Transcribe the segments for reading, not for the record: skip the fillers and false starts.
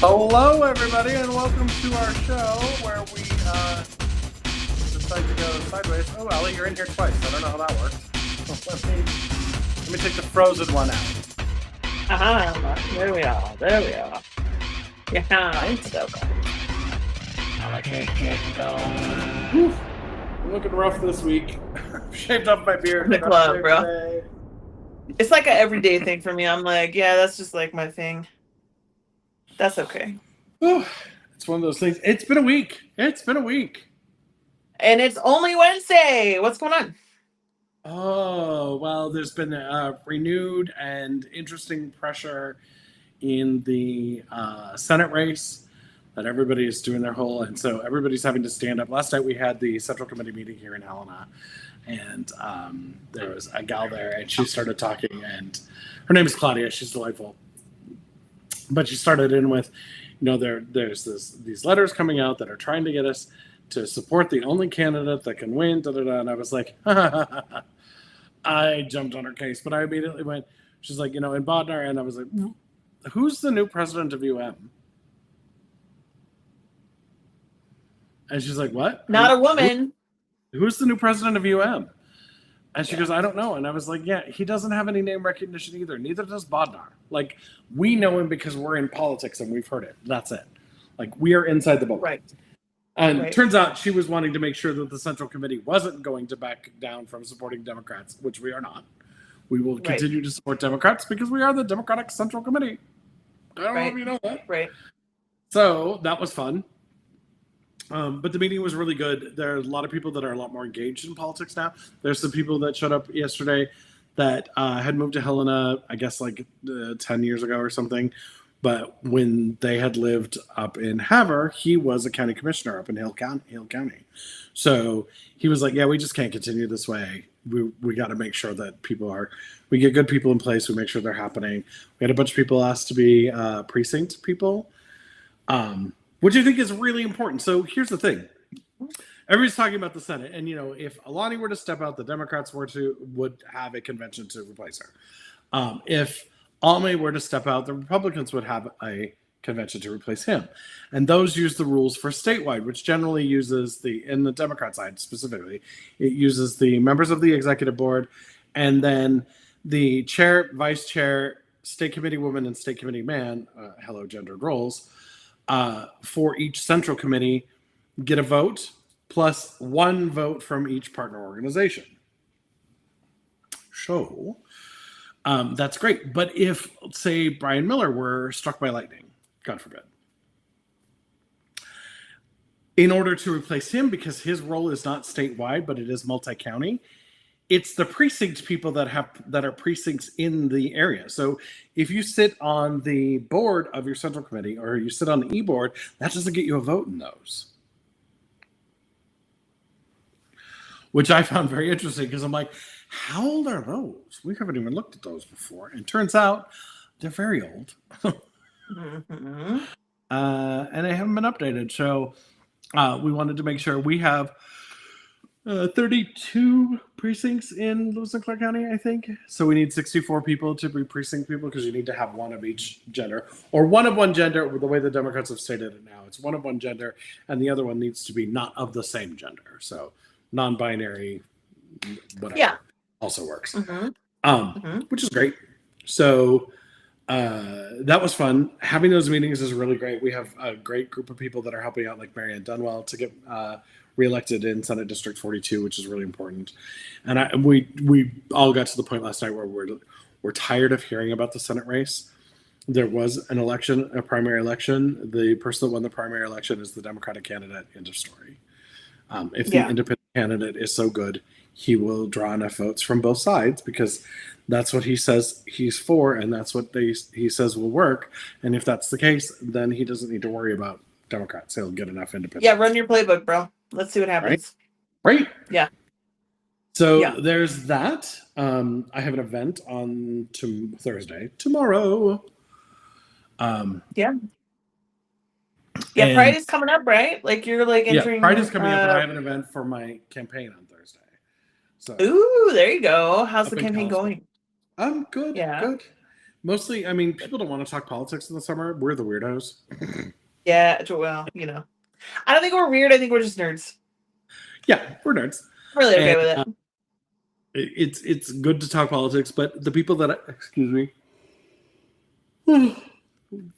Hello, everybody, and welcome to our show where we decide to go sideways. Oh, Alli, you're in here twice. I don't know how that works. Let me take the frozen one out. There we are. Yeah, so I'm looking rough this week. Shaved off my beard. The club, bro. Today. It's like an everyday thing for me. I'm like, yeah, that's just like my thing. That's okay. It's one of those things. It's been a week. And it's only Wednesday. What's going on? Oh, well, there's been renewed and interesting pressure in the Senate race that everybody is doing their whole, and so everybody's having to stand up. Last night we had the Central Committee meeting here in Helena, and there was a gal there, and she started talking, and her name is Claudia. She's delightful. But she started in with, there's these letters coming out that are trying to get us to support the only candidate that can win, and I was like, I jumped on her case, but I immediately went, she's like, in Bodnar, and I was like, who's the new president of UM? And she's like, what? Not a woman. Who's the new president of UM? And she goes, I don't know. And I was like, yeah, he doesn't have any name recognition either. Neither does Bodnar. Like, we know him because we're in politics and we've heard it. That's it. Like, we are inside the boat. Right. And it turns out she was wanting to make sure that the Central Committee wasn't going to back down from supporting Democrats, which we are not. We will continue to support Democrats because we are the Democratic Central Committee. I don't know if you know that. Right. So that was fun. But the meeting was really good. There are a lot of people that are a lot more engaged in politics now. There's some people that showed up yesterday that had moved to Helena, I guess, like 10 years ago or something. But when they had lived up in Havre, he was a county commissioner up in Hill County. So he was like, yeah, we just can't continue this way. We got to make sure that we get good people in place. We make sure they're happening. We had a bunch of people asked to be precinct people, which I think is really important. So here's the thing. Everybody's talking about the Senate. And, if Alani were to step out, the Democrats would have a convention to replace her. If Alme were to step out, the Republicans would have a convention to replace him. And those use the rules for statewide, which generally uses in the Democrat side specifically, it uses the members of the executive board and then the chair, vice chair, state committee woman, and state committee man, hello gendered roles, for each central committee get a vote plus one vote from each partner organization. So that's great. But if, say, Brian Miller were struck by lightning, God forbid, in order to replace him, because his role is not statewide, but it is multi-county, it's the precinct people that are precincts in the area. So if you sit on the board of your central committee or you sit on the e-board, that doesn't get you a vote in those. Which I found very interesting because I'm like, how old are those? We haven't even looked at those before. And turns out they're very old. And they haven't been updated. So we wanted to make sure we have 32 precincts in Lewis and Clark County, I think. So we need 64 people to be precinct people because you need to have one of each gender. Or one of one gender, the way the Democrats have stated it now. It's one of one gender, and the other one needs to be not of the same gender. So non-binary, whatever. Yeah. Also works. Which is great. So that was fun. Having those meetings is really great. We have a great group of people that are helping out, like Marianne Dunwell, to get reelected in Senate District 42, which is really important. And we all got to the point last night where we're tired of hearing about the Senate race. There was an election, a primary election. The person that won the primary election is the Democratic candidate. End of story. If the independent candidate is so good, he will draw enough votes from both sides because that's what he says he's for, and that's what he says will work. And if that's the case, then he doesn't need to worry about Democrats. He'll get enough independents. Yeah, run your playbook, bro. Let's see what happens. Right? Yeah. So there's that. I have an event on Thursday, tomorrow. Yeah, Pride is coming up, right? Like you're like entering. Yeah, Pride is coming up, and I have an event for my campaign on Thursday. So, ooh, there you go. How's the campaign going? Good. Yeah. Good. Mostly, I mean, people don't want to talk politics in the summer. We're the weirdos. Yeah, well, you know, I don't think we're weird. I think we're just nerds. Yeah, we're nerds. I'm really okay And with it. it's good to talk politics, but the people that excuse me,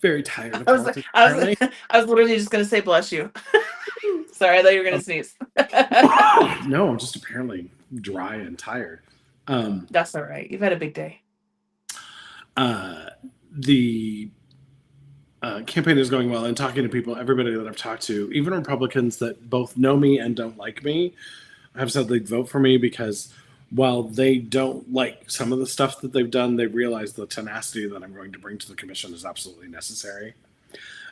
very tired of I was, politics. I was, Apparently, I was literally just gonna say bless you. Sorry, I thought you were gonna sneeze. no, I'm just apparently dry and tired. That's all right. You've had a big day. The campaign is going well, and talking to people, everybody that I've talked to, even Republicans that both know me and don't like me, have said they'd vote for me because while they don't like some of the stuff that they've done, they realize the tenacity that I'm going to bring to the commission is absolutely necessary.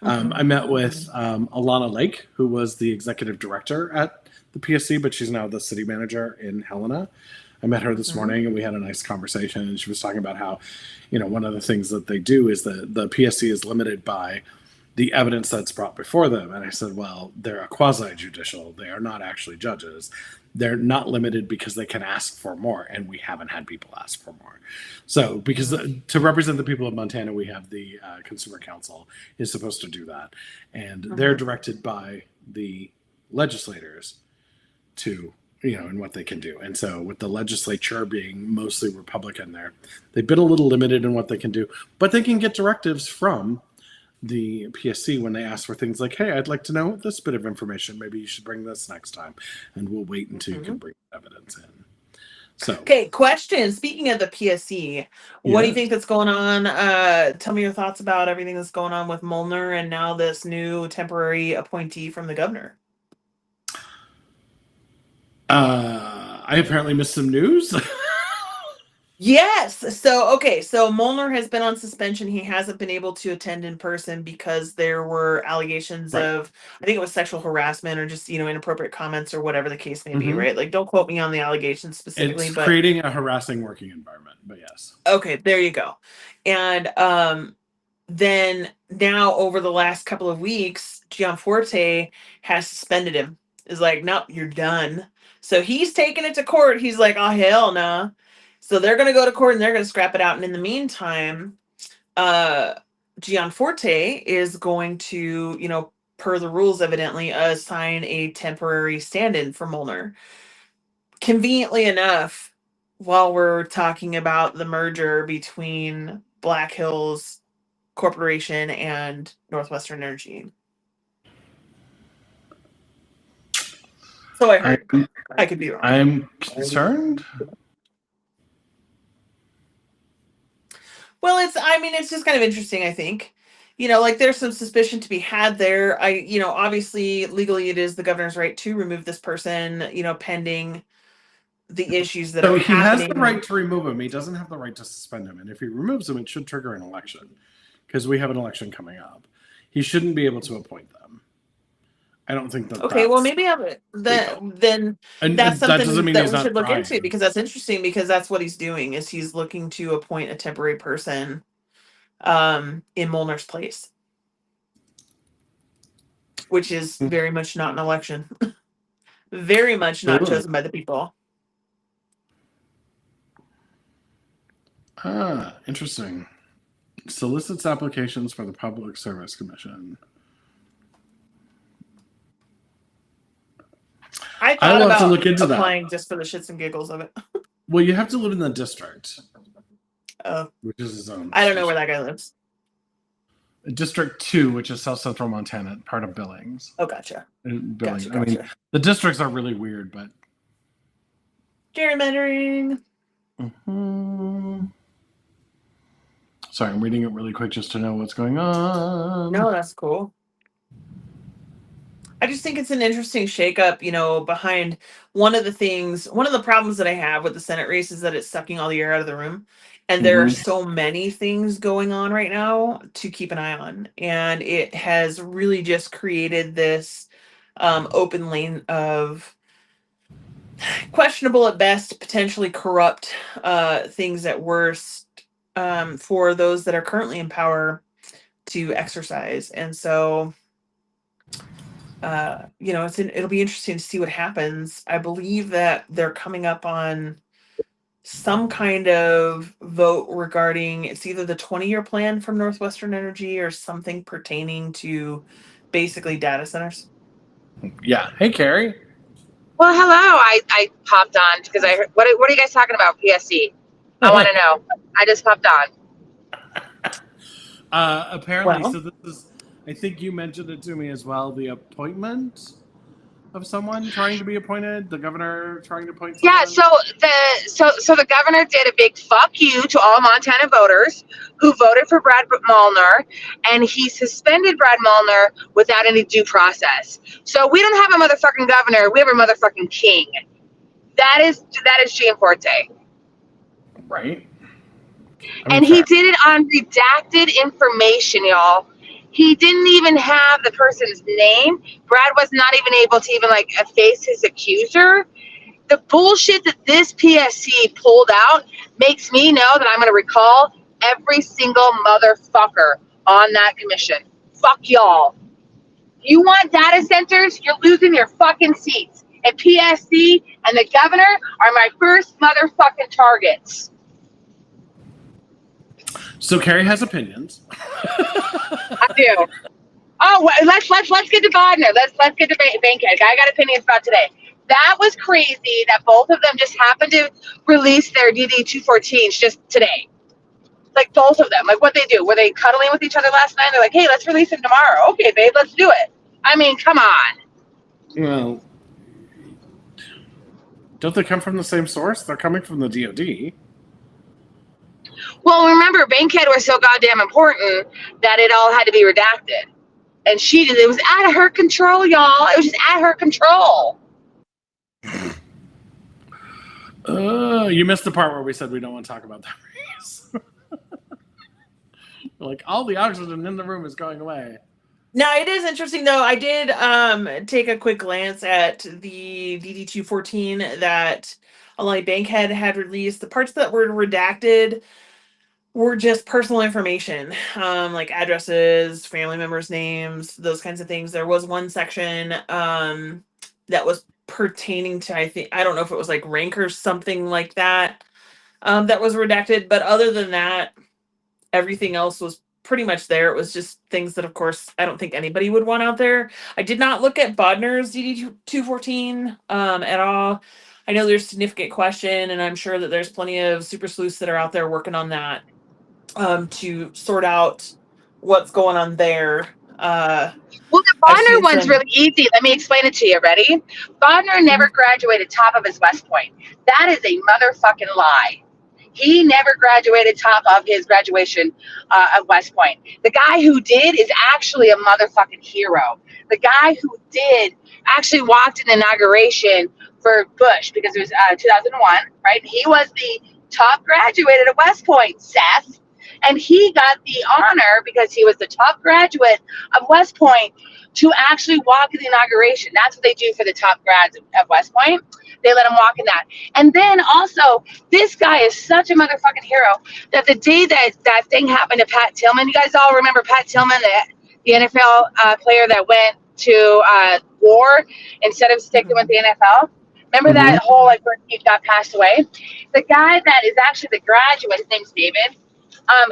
I met with Alana Lake, who was the executive director at the PSC, but she's now the city manager in Helena. I met her this morning and we had a nice conversation, and she was talking about how, one of the things that they do is that the PSC is limited by the evidence that's brought before them. And I said, well, they're a quasi-judicial. They are not actually judges. They're not limited because they can ask for more, and we haven't had people ask for more. So because to represent the people of Montana, we have the Consumer Council is supposed to do that. And they're directed by the legislators to, and what they can do. And so with the legislature being mostly Republican they've been a little limited in what they can do, but they can get directives from the PSC when they ask for things like, hey, I'd like to know this bit of information. Maybe you should bring this next time. And we'll wait until you can bring evidence in. So, okay, question. Speaking of the PSC, what do you think that's going on? Tell me your thoughts about everything that's going on with Molnar and now this new temporary appointee from the governor. I apparently missed some news. Yes. So Molnar has been on suspension. He hasn't been able to attend in person because there were allegations of, I think it was sexual harassment or just, inappropriate comments or whatever the case may be, right? Like, don't quote me on the allegations specifically, It's but creating a harassing working environment, but yes. Okay, there you go. And then now over the last couple of weeks, Gianforte has suspended him. Is like, nope, you're done. So he's taking it to court. He's like, oh hell no. So they're gonna go to court and they're gonna scrap it out. And in the meantime, Gianforte is going to, per the rules, evidently, assign a temporary stand-in for Molnar. Conveniently enough, while we're talking about the merger between Black Hills Corporation and Northwestern Energy. So I heard. I could be wrong. I'm concerned. Well, it's just kind of interesting, I think. Like there's some suspicion to be had there. Obviously legally it is the governor's right to remove this person, pending the issues that are happening. So he has the right to remove him. He doesn't have the right to suspend him. And if he removes him, it should trigger an election because we have an election coming up. He shouldn't be able to appoint them. I don't think that. Okay, well, maybe then that's something that we should look into because that's interesting because that's what he's doing is he's looking to appoint a temporary person in Molnar's place, which is very much not an election. Very much not chosen by the people. Interesting. Solicits applications for the Public Service Commission. I thought about to look into applying just for the shits and giggles of it. Well, you have to live in the district. Oh. Which is his own. I don't know where that guy lives. District 2, which is South Central Montana, part of Billings. Oh, gotcha. Billings. Gotcha. I mean, the districts are really weird, but gerrymandering. Sorry, I'm reading it really quick just to know what's going on. No, that's cool. I just think it's an interesting shakeup, behind one of the problems that I have with the Senate race is that it's sucking all the air out of the room. And there are so many things going on right now to keep an eye on. And it has really just created this open lane of questionable at best, potentially corrupt things at worst for those that are currently in power to exercise. And so it'll be interesting to see what happens. I believe that they're coming up on some kind of vote regarding, it's either the 20-year plan from Northwestern Energy or something pertaining to basically data centers. Yeah. Hey, Carrie. Well, hello. I popped on because I heard, what are you guys talking about? PSC. I want to know. I just popped on. Apparently, Well. so this is, I think you mentioned it to me as well, the appointment of someone trying to be appointed, the governor trying to appoint someone. Yeah, so the governor did a big fuck you to all Montana voters who voted for Brad Mueller, and he suspended Brad Mueller without any due process. So we don't have a motherfucking governor, we have a motherfucking king. That is Gianforte. Right. And he did it on redacted information, y'all. He didn't even have the person's name. Brad was not even able to even like efface his accuser. The bullshit that this PSC pulled out makes me know that I'm going to recall every single motherfucker on that commission. Fuck y'all. You want data centers? You're losing your fucking seats. And PSC and the governor are my first motherfucking targets. So Carrie has opinions. I do. Oh, well, let's get to Bodner. Let's get to Bankhead. I got opinions about today. That was crazy that both of them just happened to release their DD-214s just today. Like both of them. Like what they do. Were they cuddling with each other last night? They're like, hey, let's release them tomorrow. Okay, babe, let's do it. I mean, come on. Well, don't they come from the same source? They're coming from the DOD. Well, remember, Bankhead was so goddamn important that it all had to be redacted. And she did. It was out of her control, y'all. It was just out of her control. You missed the part where we said we don't want to talk about that race. Like all the oxygen in the room is going away. Now it is interesting though. I did take a quick glance at the DD-214 that Alli Bankhead had released. The parts that were redacted were just personal information, like addresses, family members' names, those kinds of things. There was one section that was pertaining to, I don't know if it was like rank or something like that, that was redacted. But other than that, everything else was pretty much there. It was just things that, of course, I don't think anybody would want out there. I did not look at Bodner's DD-214 at all. I know there's significant question, and I'm sure that there's plenty of super sleuths that are out there working on that to sort out what's going on there. Well, the Bodner one's really easy. Let me explain it to you. Ready? Bodner never graduated top of his West Point. That is a motherfucking lie. He never graduated top of his graduation of West Point. The guy who did is actually a motherfucking hero. The guy who did actually walked an inauguration for Bush because it was 2001, right? He was the top graduate at West Point, Seth. And he got the honor because he was the top graduate of West Point to actually walk in the inauguration. That's what they do for the top grads of West Point. They let him walk in that. And then also, this guy is such a motherfucking hero that the day that thing happened to Pat Tillman, you guys all remember Pat Tillman, the NFL player that went to war instead of sticking with the NFL? Remember that whole, like, where he got passed away? The guy that is actually the graduate, his name's David,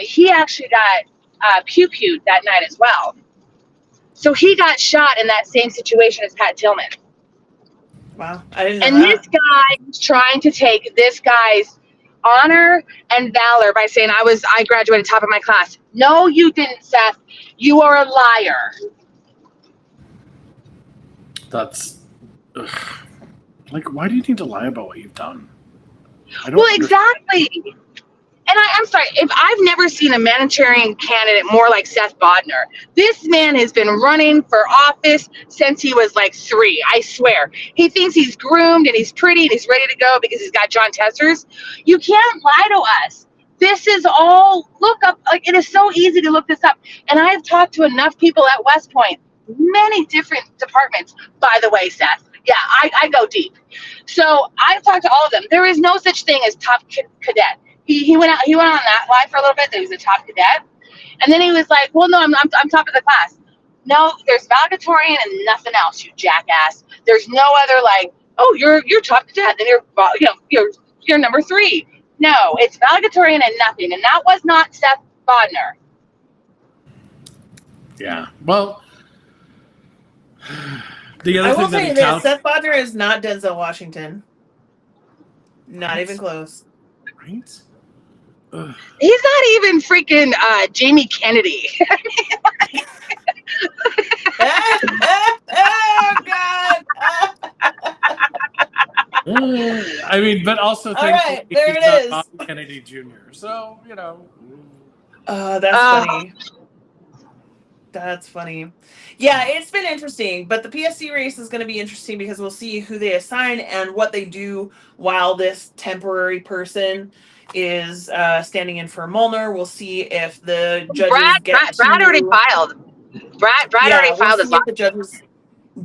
he actually got pew-pewed that night as well. So he got shot in that same situation as Pat Tillman. Wow, I didn't know and that. This guy is trying to take this guy's honor and valor by saying, I graduated top of my class. No, you didn't, Seth. You are a liar. That's like, why do you need to lie about what you've done? Well, exactly. And I'm sorry, if I've never seen a Manchurian candidate more like Seth Bodner. This man has been running for office since he was like 3, I swear. He thinks he's groomed and he's pretty and he's ready to go because he's got John Testers. You can't lie to us. This is all, look up, like it is so easy to look this up. And I've talked to enough people at West Point, many different departments, by the way, Seth. Yeah, I go deep. So I've talked to all of them. There is no such thing as top cadet. He went on that live for a little bit. That he was a top cadet, and then he was like, "Well, no, I'm top of the class." No, there's valedictorian and nothing else, you jackass. There's no other like, "Oh, you're top cadet, and you're number 3." No, it's valedictorian and nothing. And that was not Seth Bodner. Yeah. Well, the other I thing will that say he this: touts, Seth Bodner is not Denzel Washington. Not What? even close. right? Ugh. He's not even freaking Jamie Kennedy. Oh God! I mean, but also All thankfully right, there he's it not is. Bobby Kennedy Jr. So That's Uh, funny. That's funny. Yeah, it's been interesting, but the PSC race is going to be interesting because we'll see who they assign and what they do while this temporary person is standing in for Molnar. We'll see if the judges get Brad already to. filed. Brad Yeah, already we'll filed his see if the judges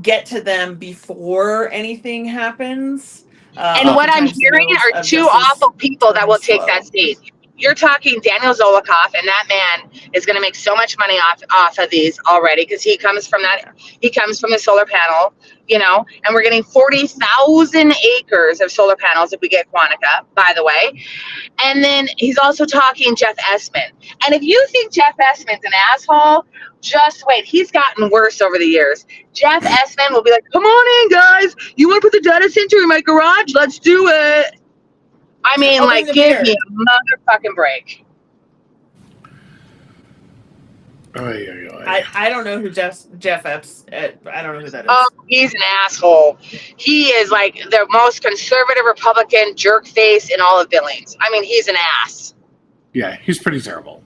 get to them before anything happens. And what I'm Oftentimes, the hearing wheels are of two justice awful people that turn will take that slow. seat. You're talking Daniel Zolikoff, and that man is going to make so much money off of these already because he comes from that. Yeah. He comes from the solar panel, and we're getting 40,000 acres of solar panels if we get Quantica, by the way. And then he's also talking Jeff Essman. And if you think Jeff Essman's an asshole, just wait. He's gotten worse over the years. Jeff Essman will be like, come on in, guys. You want to put the data center in my garage? Let's do it. I mean, I'll bring the give me beer. a motherfucking break. I don't know who Jeff Epps. I don't know who that is. Oh, he's an asshole. He is like the most conservative Republican jerk face in all of Billings. I mean, he's an ass. Yeah, he's pretty terrible.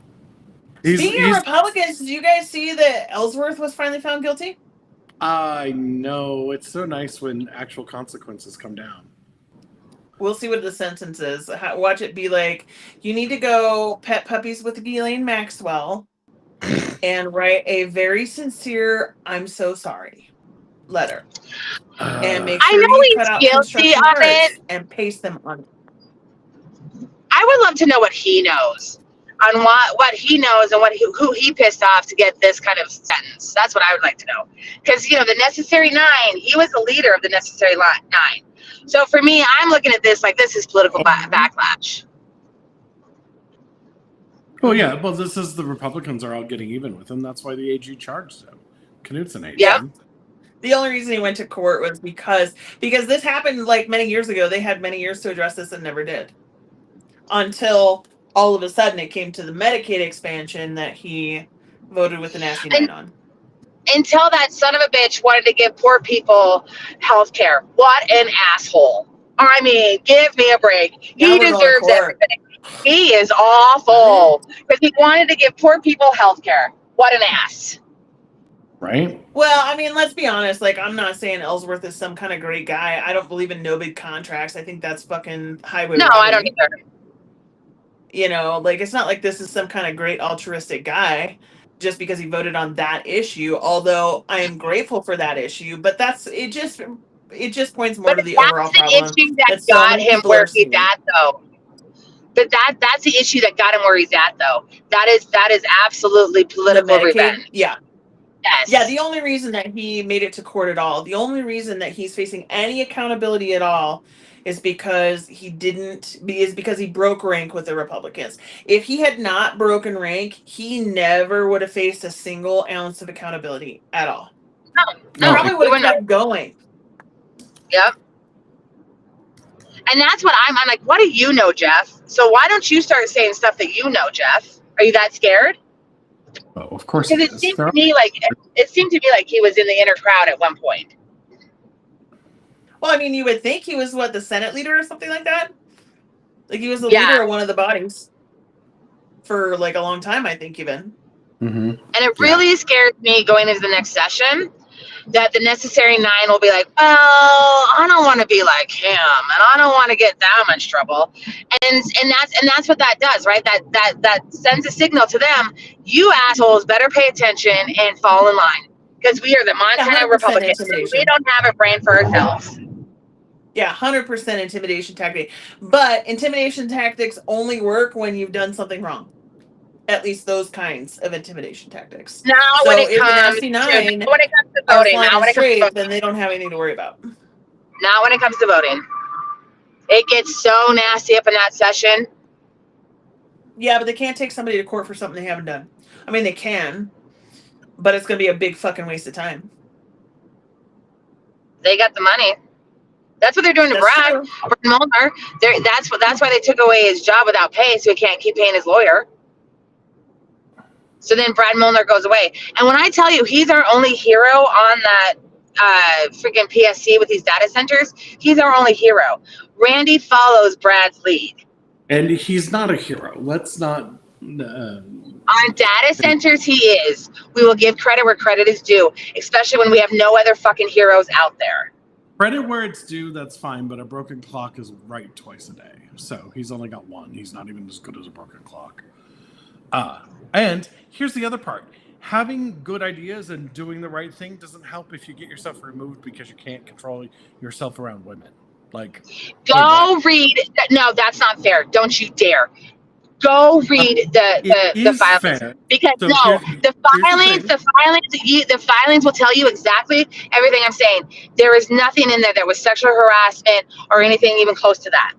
Speaking of Republicans, did you guys see that Ellsworth was finally found guilty? I know. It's so nice when actual consequences come down. We'll see what the sentence is. Watch it be like, you need to go pet puppies with Ghislaine Maxwell and write a very sincere "I'm so sorry" letter. And make I sure know you he's cut out guilty construction on cards it. and paste them on. I would love to know what he knows on what he knows and who he pissed off to get this kind of sentence. That's what I would like to know. Because, the Necessary Nine, he was the leader of the Necessary Nine. So for me, I'm looking at this like this is political backlash. Oh, yeah. Well, this is the Republicans are all getting even with him. That's why the AG charged him. Knutson hates him. The only reason he went to court was because this happened like many years ago. They had many years to address this and never did. Until all of a sudden it came to the Medicaid expansion that he voted with the nasty nine on. Until that son of a bitch wanted to give poor people health care. What an asshole. I mean, give me a break. He deserves everything. He is awful because he wanted to give poor people health care. What an ass. Right? Well, I mean, let's be honest. Like, I'm not saying Ellsworth is some kind of great guy. I don't believe in no big contracts. I think that's fucking highway robbery. I don't either. It's not like this is some kind of great altruistic guy just because he voted on that issue. Although I am grateful for that issue, but it just points more to the overall problem. That's the issue that got him where he's at, though. But that's the issue that got him where he's at, though. That is absolutely political revenge. Yeah. Yes. Yeah, the only reason that he made it to court at all, the only reason that he's facing any accountability at all is because he broke rank with the Republicans. If he had not broken rank, he never would have faced a single ounce of accountability at all. No, probably would have kept going. Yep. And that's what I'm like, what do you know, Jeff? So why don't you start saying stuff that you know, Jeff? Are you that scared? Oh, of course. Because it seemed to me like he was in the inner crowd at one point. Well, I mean, you would think he was the Senate leader or something like that. Like he was the leader of one of the bodies for like a long time, I think, even. Mm-hmm. And it really scares me going into the next session that the Necessary Nine will be like, well, I don't want to be like him, and I don't want to get that much trouble, and that's what that does, right? That sends a signal to them: you assholes better pay attention and fall in line, because we are the Montana Republicans. We don't have a brain for ourselves. Yeah, 100% intimidation tactic, but intimidation tactics only work when you've done something wrong. At least those kinds of intimidation tactics. Now, when it comes to voting, then they don't have anything to worry about. Now, when it comes to voting, it gets so nasty up in that session. Yeah, but they can't take somebody to court for something they haven't done. I mean, they can, but it's going to be a big fucking waste of time. They got the money. That's what they're doing to Brad Molnar. That's why they took away his job without pay, so he can't keep paying his lawyer. So then Brad Molnar goes away. And when I tell you he's our only hero on that freaking PSC with these data centers, he's our only hero. Randy follows Brad's lead. And he's not a hero. Let's not. On data centers, he is. We will give credit where credit is due, especially when we have no other fucking heroes out there. Credit where it's due, that's fine, but a broken clock is right twice a day. So he's only got one. He's not even as good as a broken clock. And here's the other part. Having good ideas and doing the right thing doesn't help if you get yourself removed because you can't control yourself around women. Like, go read. No, that's not fair. Don't you dare. Go read the filings, fair. Because so no, the filings will tell you exactly everything I'm saying. There is nothing in there that was sexual harassment or anything even close to that.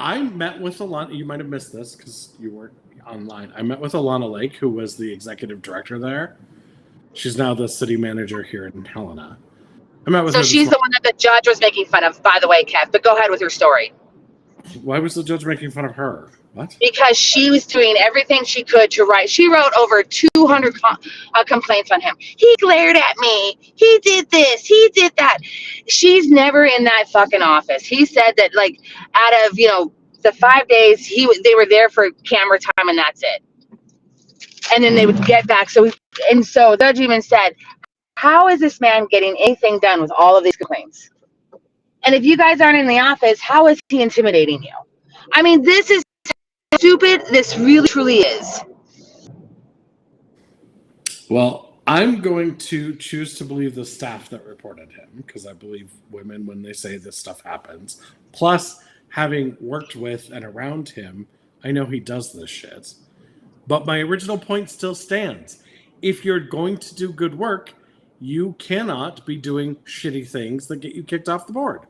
I met with Alana. You might have missed this because you weren't online. I met with Alana Lake, who was the executive director there. She's now the city manager here in Helena. I met with her. So she's the one that the judge was making fun of, by the way, Kev. But go ahead with your story. Why was the judge making fun of her? What? Because she was doing everything she could to write. She wrote over 200 complaints on him. He glared at me. He did this. He did that. She's never in that fucking office. He said that, like, out of, the 5 days, they were there for camera time, and that's it. And then they would get back. So the judge even said, how is this man getting anything done with all of these complaints? And if you guys aren't in the office, how is he intimidating you? I mean, this is stupid. This really, truly is. Well, I'm going to choose to believe the staff that reported him because I believe women when they say this stuff happens. Plus, having worked with and around him, I know he does this shit. But my original point still stands. If you're going to do good work, you cannot be doing shitty things that get you kicked off the board.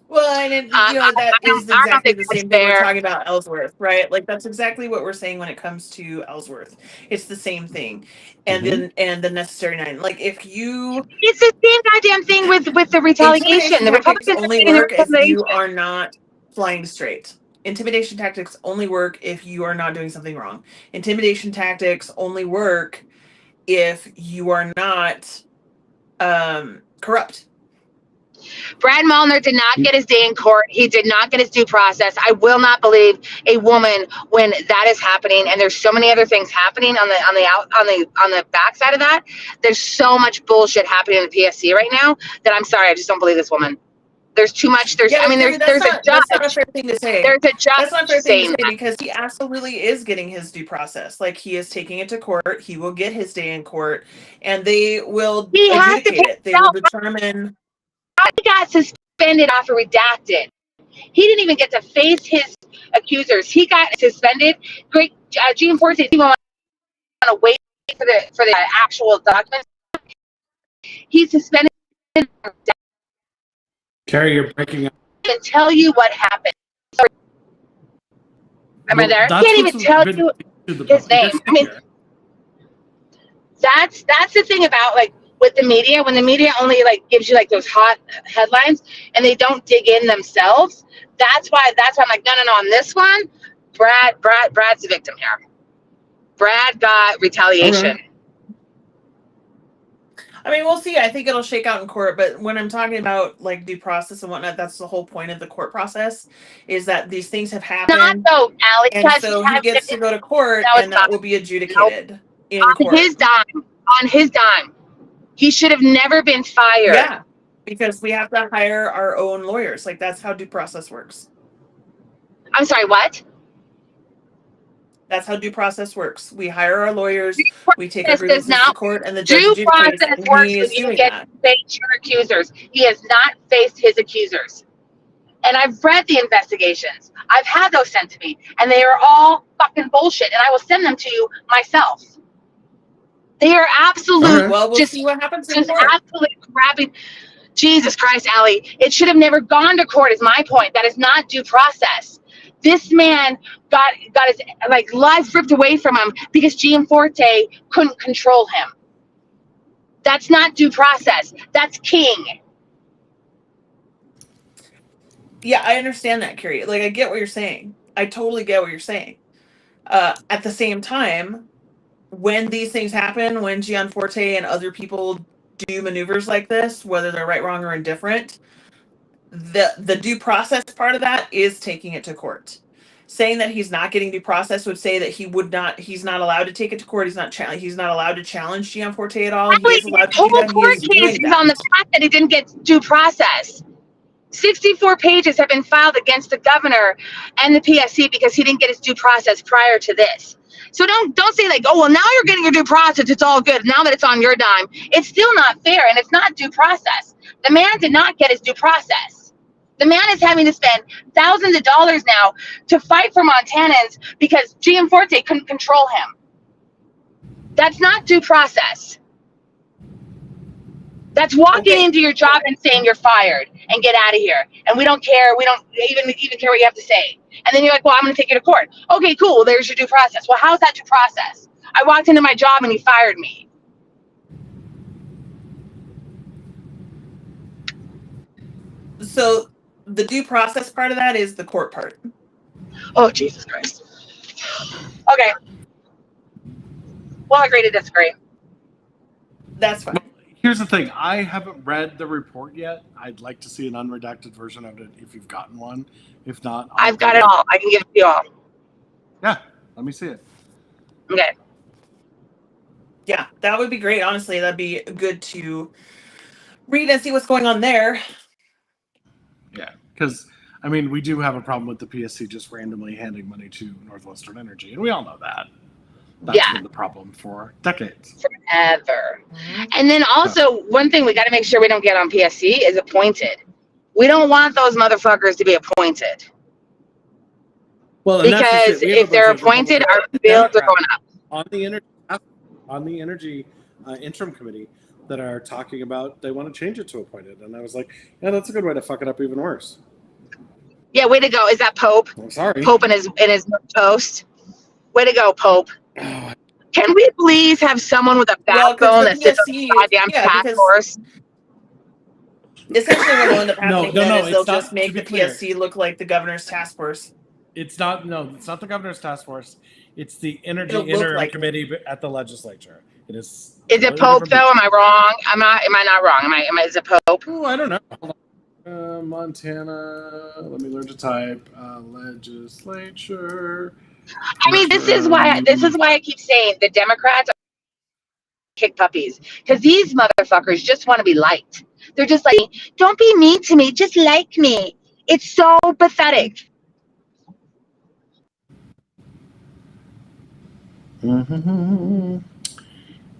Well, and that is exactly the same thing we're talking about Ellsworth, right? Like that's exactly what we're saying when it comes to Ellsworth. It's the same thing, and then the necessary 9. Like it's the same goddamn thing with the retaliation. The Republicans only work if you are not flying straight. Intimidation tactics only work if you are not doing something wrong. Intimidation tactics only work if you are not corrupt. Brad Molnar did not get his day in court. He did not get his due process. I will not believe a woman when that is happening. And there's so many other things happening on the backside of that. There's so much bullshit happening in the PSC right now that I'm sorry, I just don't believe this woman. There's too much. There's a judge. That's not a fair thing to say. There's a judge. That's not a fair thing to say because he absolutely is getting his due process. Like he is taking it to court. He will get his day in court, and they will adjudicate it. They will determine. He got suspended off of redacted. He didn't even get to face his accusers. He got suspended. Great, June 14th. He want to wait for the actual documents. He's suspended. Carrie, you're breaking up. I can tell you what happened. Am I there? I can't even tell you his name. I mean, that's the thing about like. With the media, when the media only like gives you like those hot headlines and they don't dig in themselves, that's why I'm like, no, on this one, Brad's the victim here. Brad got retaliation. I mean, we'll see. I think it'll shake out in court, but when I'm talking about like due process and whatnot, that's the whole point of the court process is that these things have happened. Not so, Allie, and so he gets to go to court and that will be adjudicated in court. On his dime. He should have never been fired. Yeah, because we have to hire our own lawyers. Like, that's how due process works. I'm sorry, what? That's how due process works. We hire our lawyers, we take our grievances to court, and the judge due process works when you get to face your accusers. He has not faced his accusers. And I've read the investigations. I've had those sent to me, and they are all fucking bullshit, and I will send them to you myself. They are absolute. Well, we'll see what happens in court. Absolutely grabbing. Jesus Christ, Allie. It should have never gone to court is my point. That is not due process. This man got his like life ripped away from him because Gianforte couldn't control him. That's not due process. That's king. Yeah, I understand that, Carrie. Like, I get what you're saying. I totally get what you're saying. At the same time, when these things happen, when Gianforte and other people do maneuvers like this, whether they're right, wrong, or indifferent, the due process part of that is taking it to court. Saying that he's not getting due process would say that he's not allowed to take it to court. He's not allowed to challenge Gianforte at all. He is allowed to do Whole that. He court is case doing is on the that. fact that he didn't get due process. 64 pages have been filed against the governor and the PSC because he didn't get his due process prior to this. So don't say like, oh, well, now you're getting your due process. It's all good. Now that it's on your dime, it's still not fair, and it's not due process. The man did not get his due process. The man is having to spend thousands of dollars now to fight for Montanans because Gianforte couldn't control him. That's not due process. That's walking into your job and saying you're fired and get out of here. And we don't care. We don't even care what you have to say. And then you're like, well, I'm going to take you to court. Okay, cool. Well, there's your due process. Well, how's that due process? I walked into my job and he fired me. So the due process part of that is the court part. Oh, Jesus Christ. Okay. We'll agree to disagree. That's fine. Here's the thing. I haven't read the report yet. I'd like to see an unredacted version of it if you've gotten one. If not, I've got it all. I can give it to you all. Yeah, let me see it. Okay. Yeah, that would be great. Honestly, that'd be good to read and see what's going on there. Yeah, because, I mean, we do have a problem with the PSC just randomly handing money to Northwestern Energy, and we all know that. That's been the problem for decades. Forever. And then also, one thing we got to make sure we don't get on PSC is appointed. We don't want those motherfuckers to be appointed. Well, because if they're appointed, our bills are going up. On the energy interim committee that are talking about they want to change it to appointed, and I was like, yeah, that's a good way to fuck it up even worse. Yeah, way to go. Is that Pope? I'm sorry. Pope and his toast. Way to go, Pope. Can we please have someone with a backbone that sits on the goddamn task force? Essentially, what will end up happening is they'll it's just not, make the PSC look like the governor's task force. It's not the governor's task force. It's the energy interim committee at the legislature. It is. Is it Pope though? Am I wrong? Am I not wrong? Is it Pope? Oh, I don't know. Hold on. Montana. Let me learn to type. Legislature. I mean, this is why I keep saying the Democrats are kick puppies, because these motherfuckers just want to be liked. They're just like, don't be mean to me, just like me. It's so pathetic.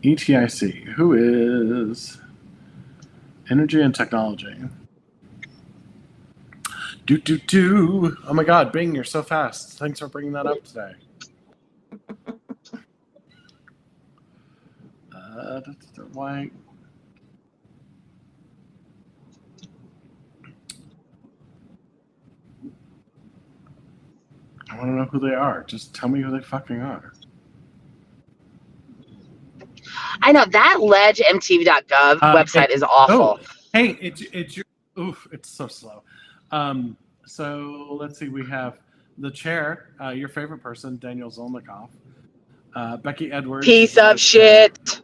ETIC. Who is Energy and Technology? Oh my God, Bing, you're so fast. Thanks for bringing that up today. Why? I want to know who they are. Just tell me who they fucking are. I know that ledgemtv.gov website is awful. Hey, it's your oof, it's so slow. So let's see, we have the chair, your favorite person, Daniel Zolnikoff, Becky Edwards, piece of shit.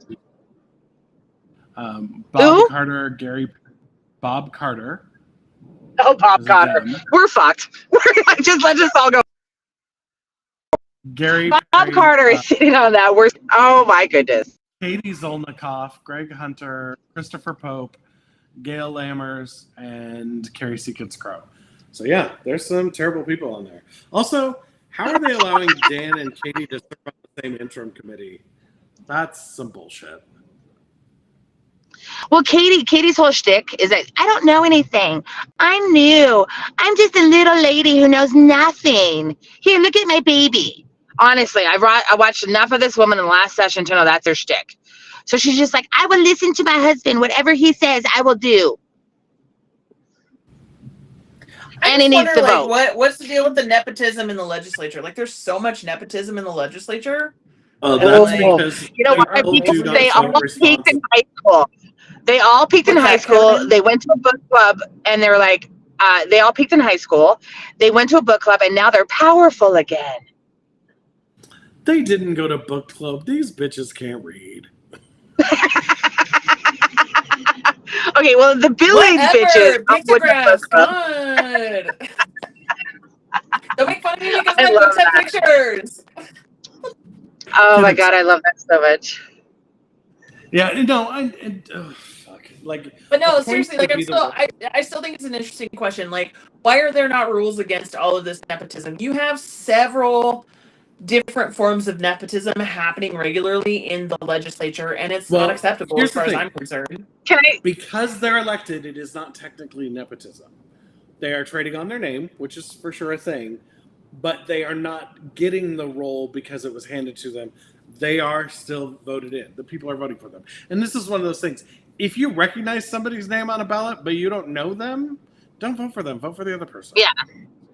Bob Carter, Bob Carter. Oh, Bob Carter. We're fucked. Let's just all go. Bob Carter is sitting on that. Oh my goodness. Katie Zolnikoff, Greg Hunter, Christopher Pope, Gail Lammers, and Carrie Seekins Crow. So yeah, there's some terrible people on there. Also, how are they allowing Dan and Katie to serve on the same interim committee? That's some bullshit. Well, Katie's whole shtick is that I don't know anything. I'm new. I'm just a little lady who knows nothing. Here, look at my baby. Honestly, I watched enough of this woman in the last session to know that's her shtick. So she's just like, I will listen to my husband. Whatever he says, I will do. And he just needs wonder, to like, vote. what's the deal with the nepotism in the legislature? Like, there's so much nepotism in the legislature. That's Like, because You know there why? are Because do roles not they show all peaked in responsibility. high school. They all peaked in what's high that, school. Kevin? They went to a book club and they were like, they all peaked in high school. They went to a book club and now they're powerful again. They didn't go to book club. These bitches can't read. Okay, well, the village bitches Whatever. all went to book Pictographs. Come club. on. Don't make fun of me because I my love books have that. pictures. Oh my Kidding. God, I love that so much. Yeah, no, fuck. Like, But no, the point seriously, would like be the I still think it's an interesting question. Like, why are there not rules against all of this nepotism? You have several different forms of nepotism happening regularly in the legislature, and it's not Well, acceptable here's as the far as thing. I'm concerned. Can I? Because they're elected, it is not technically nepotism. They are trading on their name, which is for sure a thing, but they are not getting the role because it was handed to them. They are still voted in. The people are voting for them. And this is one of those things. If you recognize somebody's name on a ballot, but you don't know them, don't vote for them. Vote for the other person. Yeah,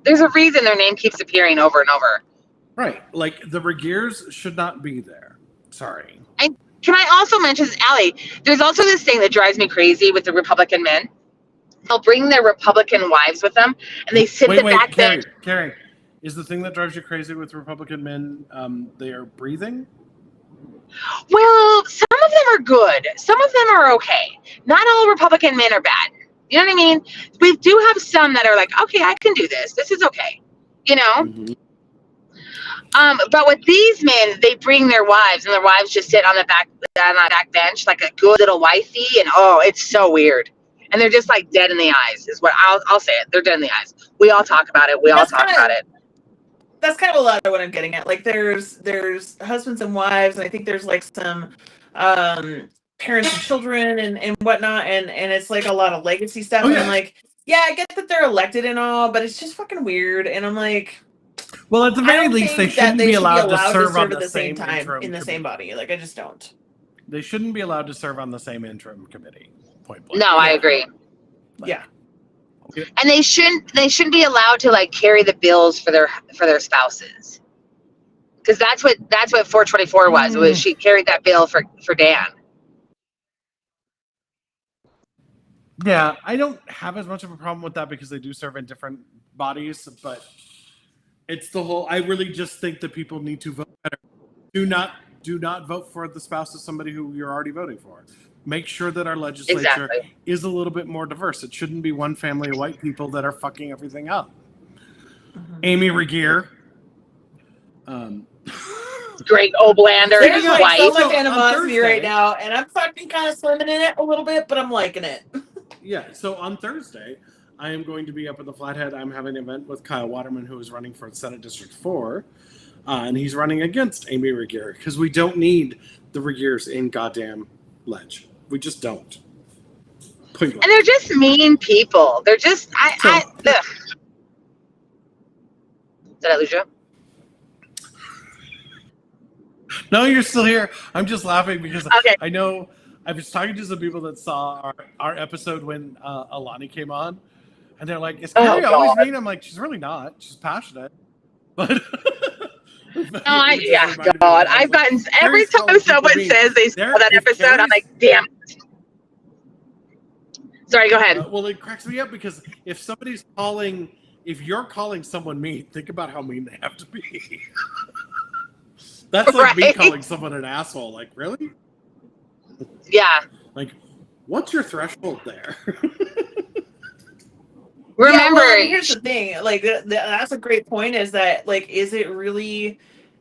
there's a reason their name keeps appearing over and over. Right. Like, the Regiers should not be there. Sorry. And can I also mention, Allie, there's also this thing that drives me crazy with the Republican men. They'll bring their Republican wives with them, and they sit at the back bench. Carrie, is the thing that drives you crazy with Republican men, they are breathing? Well, some of them are good. Some of them are okay. Not all Republican men are bad. You know what I mean? We do have some that are like, okay, I can do this. This is okay. You know? Mm-hmm. But with these men, they bring their wives, and their wives just sit on the back bench like a good little wifey, and oh, it's so weird. And they're just like dead in the eyes, is what I'll say it. They're dead in the eyes. We all talk about it. That's kind of a lot of what I'm getting at. Like, there's husbands and wives, and I think there's like some parents and children and whatnot, and it's like a lot of legacy stuff. Oh, And yeah. I'm like, yeah, I get that they're elected and all, but it's just fucking weird. And I'm like, Well, at the I very don't least, they think that shouldn't they be should allowed to serve on at the the same same time interim in the same committee. body. Like, I just don't. They shouldn't be allowed to serve on the same interim committee. Point blank. No, I Yeah. agree. Yeah. And they shouldn't be allowed to like carry the bills for their spouses. Because that's what 424 was she carried that bill for Dan. Yeah, I don't have as much of a problem with that because they do serve in different bodies, but it's the whole. I really just think that people need to vote better. Do not vote for the spouse of somebody who you're already voting for. Make sure that our legislature is a little bit more diverse. It shouldn't be one family of white people that are fucking everything up. Mhm. Amy Regier. Greg Oblander and There's his like wife. so much So, on animosity right Thursday- now, and I'm fucking kind of swimming in it a little bit, but I'm liking it. Yeah, so on Thursday, I am going to be up at the Flathead. I'm having an event with Kyle Waterman, who is running for Senate District 4, and he's running against Amy Regier, because we don't need the Regiers in goddamn Ledge. We just don't. Point blank. And they're just mean people. They're just ugh. Did I lose you? No, you're still here. I'm just laughing because Okay. I know I was talking to some people that saw our episode when Alani came on, and they're like, "Is Carrie always mean?" I'm like, "She's really not. She's passionate." But God, I've gotten every time someone says they saw that episode, I'm like, damn it. Sorry, go ahead. Well, it cracks me up because if you're calling someone mean, think about how mean they have to be. That's like me calling someone an asshole. Like, really? Yeah. Like, what's your threshold there? Remember, I mean, here's the thing. Like, that's a great point. Is that like, is it really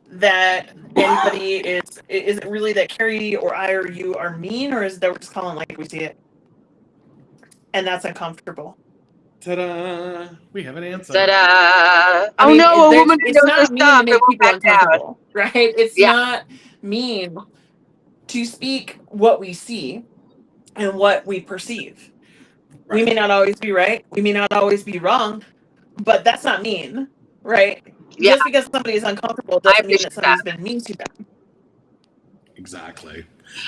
that anybody is it really that Carrie or I or you are mean, or is that we're just calling like we see it, and that's uncomfortable? Ta-da! We have an answer. ta-da! Oh no, a woman who it's knows her not mean stuff. to make people uncomfortable, right? It's Yeah. not mean to speak what we see and what we perceive. Right. We may not always be right. We may not always be wrong, but that's not mean, right? Yeah. Just because somebody is uncomfortable doesn't mean that somebody's been mean to them. Exactly.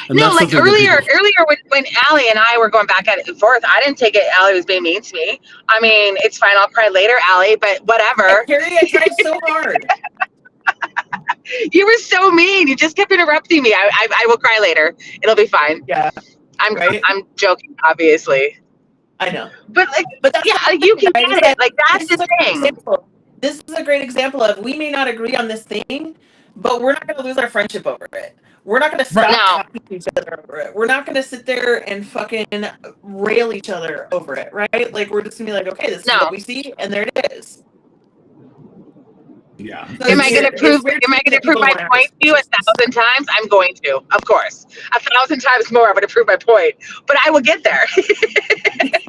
And No, that's like the thing that earlier people- when Allie and I were going back and forth, I didn't take it. Allie was being mean to me. I mean, it's fine. I'll cry later, Allie, but whatever. Carrie, I tried so hard. You were so mean. You just kept interrupting me. I will cry later. It'll be fine. Yeah, I'm right. I'm joking, obviously. I know, But like, but that's yeah, the like, you thing, can guys, get that it. Like, that's this is the a great thing. example. This is a great example of we may not agree on this thing, but we're not going to lose our friendship over it. We're not going to stop No, talking to each other over it. We're not going to sit there and fucking rail each other over it, right? Like we're just going to be like, okay, this is what no. we see, and there it is. yeah. So Am I going to prove? weird Am I me going to that prove people my don't have point to you discussions. 1,000 times? I'm going to, of course, 1,000 times more. I'm going to prove my point, but I will get there.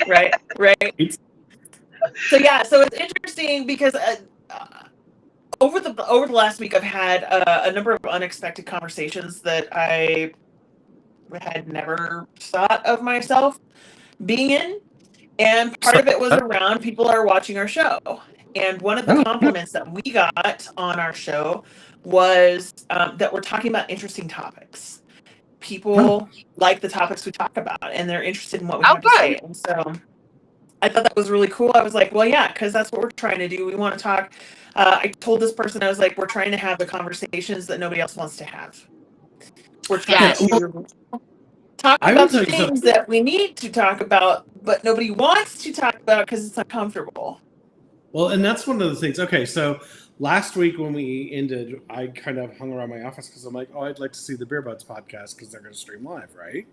Right. So yeah, so it's interesting because over the last week, I've had a number of unexpected conversations that I had never thought of myself being in, and part of it was around people are watching our show. And one of the compliments that we got on our show was that we're talking about interesting topics. People like the topics we talk about, and they're interested in what we Oh, have to say. And so I thought that was really cool. I was like, well, yeah, because that's what we're trying to do. We want to talk. I told this person, I was like, we're trying to have the conversations that nobody else wants to have. We're trying to talk about the things that we need to talk about, but nobody wants to talk about because it's uncomfortable. Well, and that's one of the things. Okay, so last week when we ended, I kind of hung around my office because I'm like, oh, I'd like to see the Beer Butts podcast because they're going to stream live, right?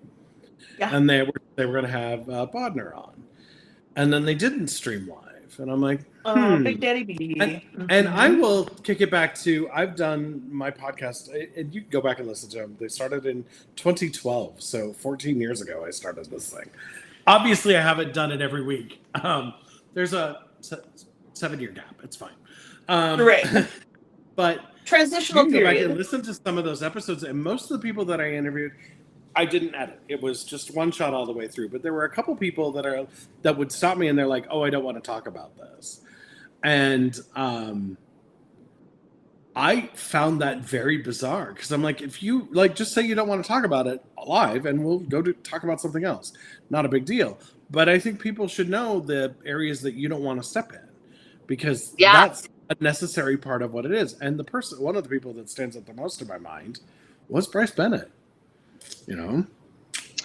Yeah. And they were going to have Bodner on, and then they didn't stream live, and I'm like, Big Daddy B. And I will kick it back to I've done my podcast, and you can go back and listen to them. They started in 2012, so 14 years ago I started this thing. Obviously, I haven't done it every week. There's a 7-year gap. It's fine. Right. But transitional you can go back period. and listen to some of those episodes, and most of the people that I interviewed, I didn't edit. It was just one shot all the way through. But there were a couple people that would stop me, and they're like, "Oh, I don't want to talk about this." And I found that very bizarre because I'm like, if you just say you don't want to talk about it live, and we'll go to talk about something else. Not a big deal. But I think people should know the areas that you don't want to step in because that's a necessary part of what it is. And one of the people that stands out the most in my mind was Bryce Bennett. And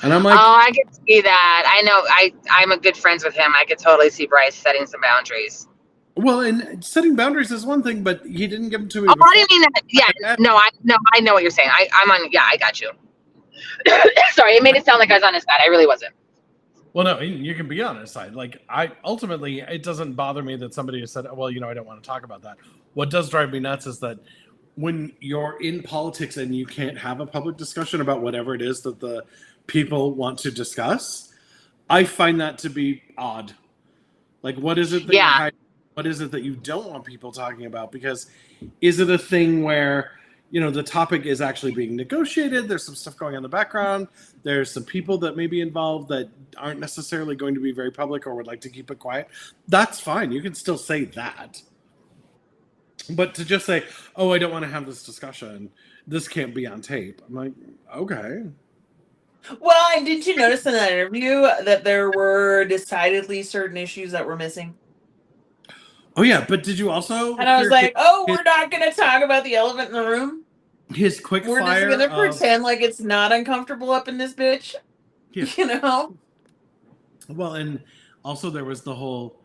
I'm like, oh, I can see that. I know. I'm a good friends with him. I could totally see Bryce setting some boundaries. Well, and setting boundaries is one thing, but he didn't give them to me. Oh, I didn't mean that. Yeah, no, I know what you're saying. I'm on. Yeah, I got you. Sorry, it made it sound like I was on his side. I really wasn't. Well, no, you can be on his side. Like, ultimately, it doesn't bother me that somebody has said, well, I don't want to talk about that. What does drive me nuts is that when you're in politics and you can't have a public discussion about whatever it is that the people want to discuss, I find that to be odd. Like, what is it that what is it that you don't want people talking about? Because is it a thing where the topic is actually being negotiated? There's some stuff going on in the background. There's some people that may be involved that aren't necessarily going to be very public or would like to keep it quiet. That's fine. You can still say that. But to just say, oh, I don't want to have this discussion, this can't be on tape. I'm like, okay. Well, and did you notice in that interview that there were decidedly certain issues that were missing? Oh, yeah. But did you also... And I was like, we're not going to talk about the elephant in the room? His quick We're fire... just going to pretend like it's not uncomfortable up in this bitch? Yeah. Well, and also there was the whole...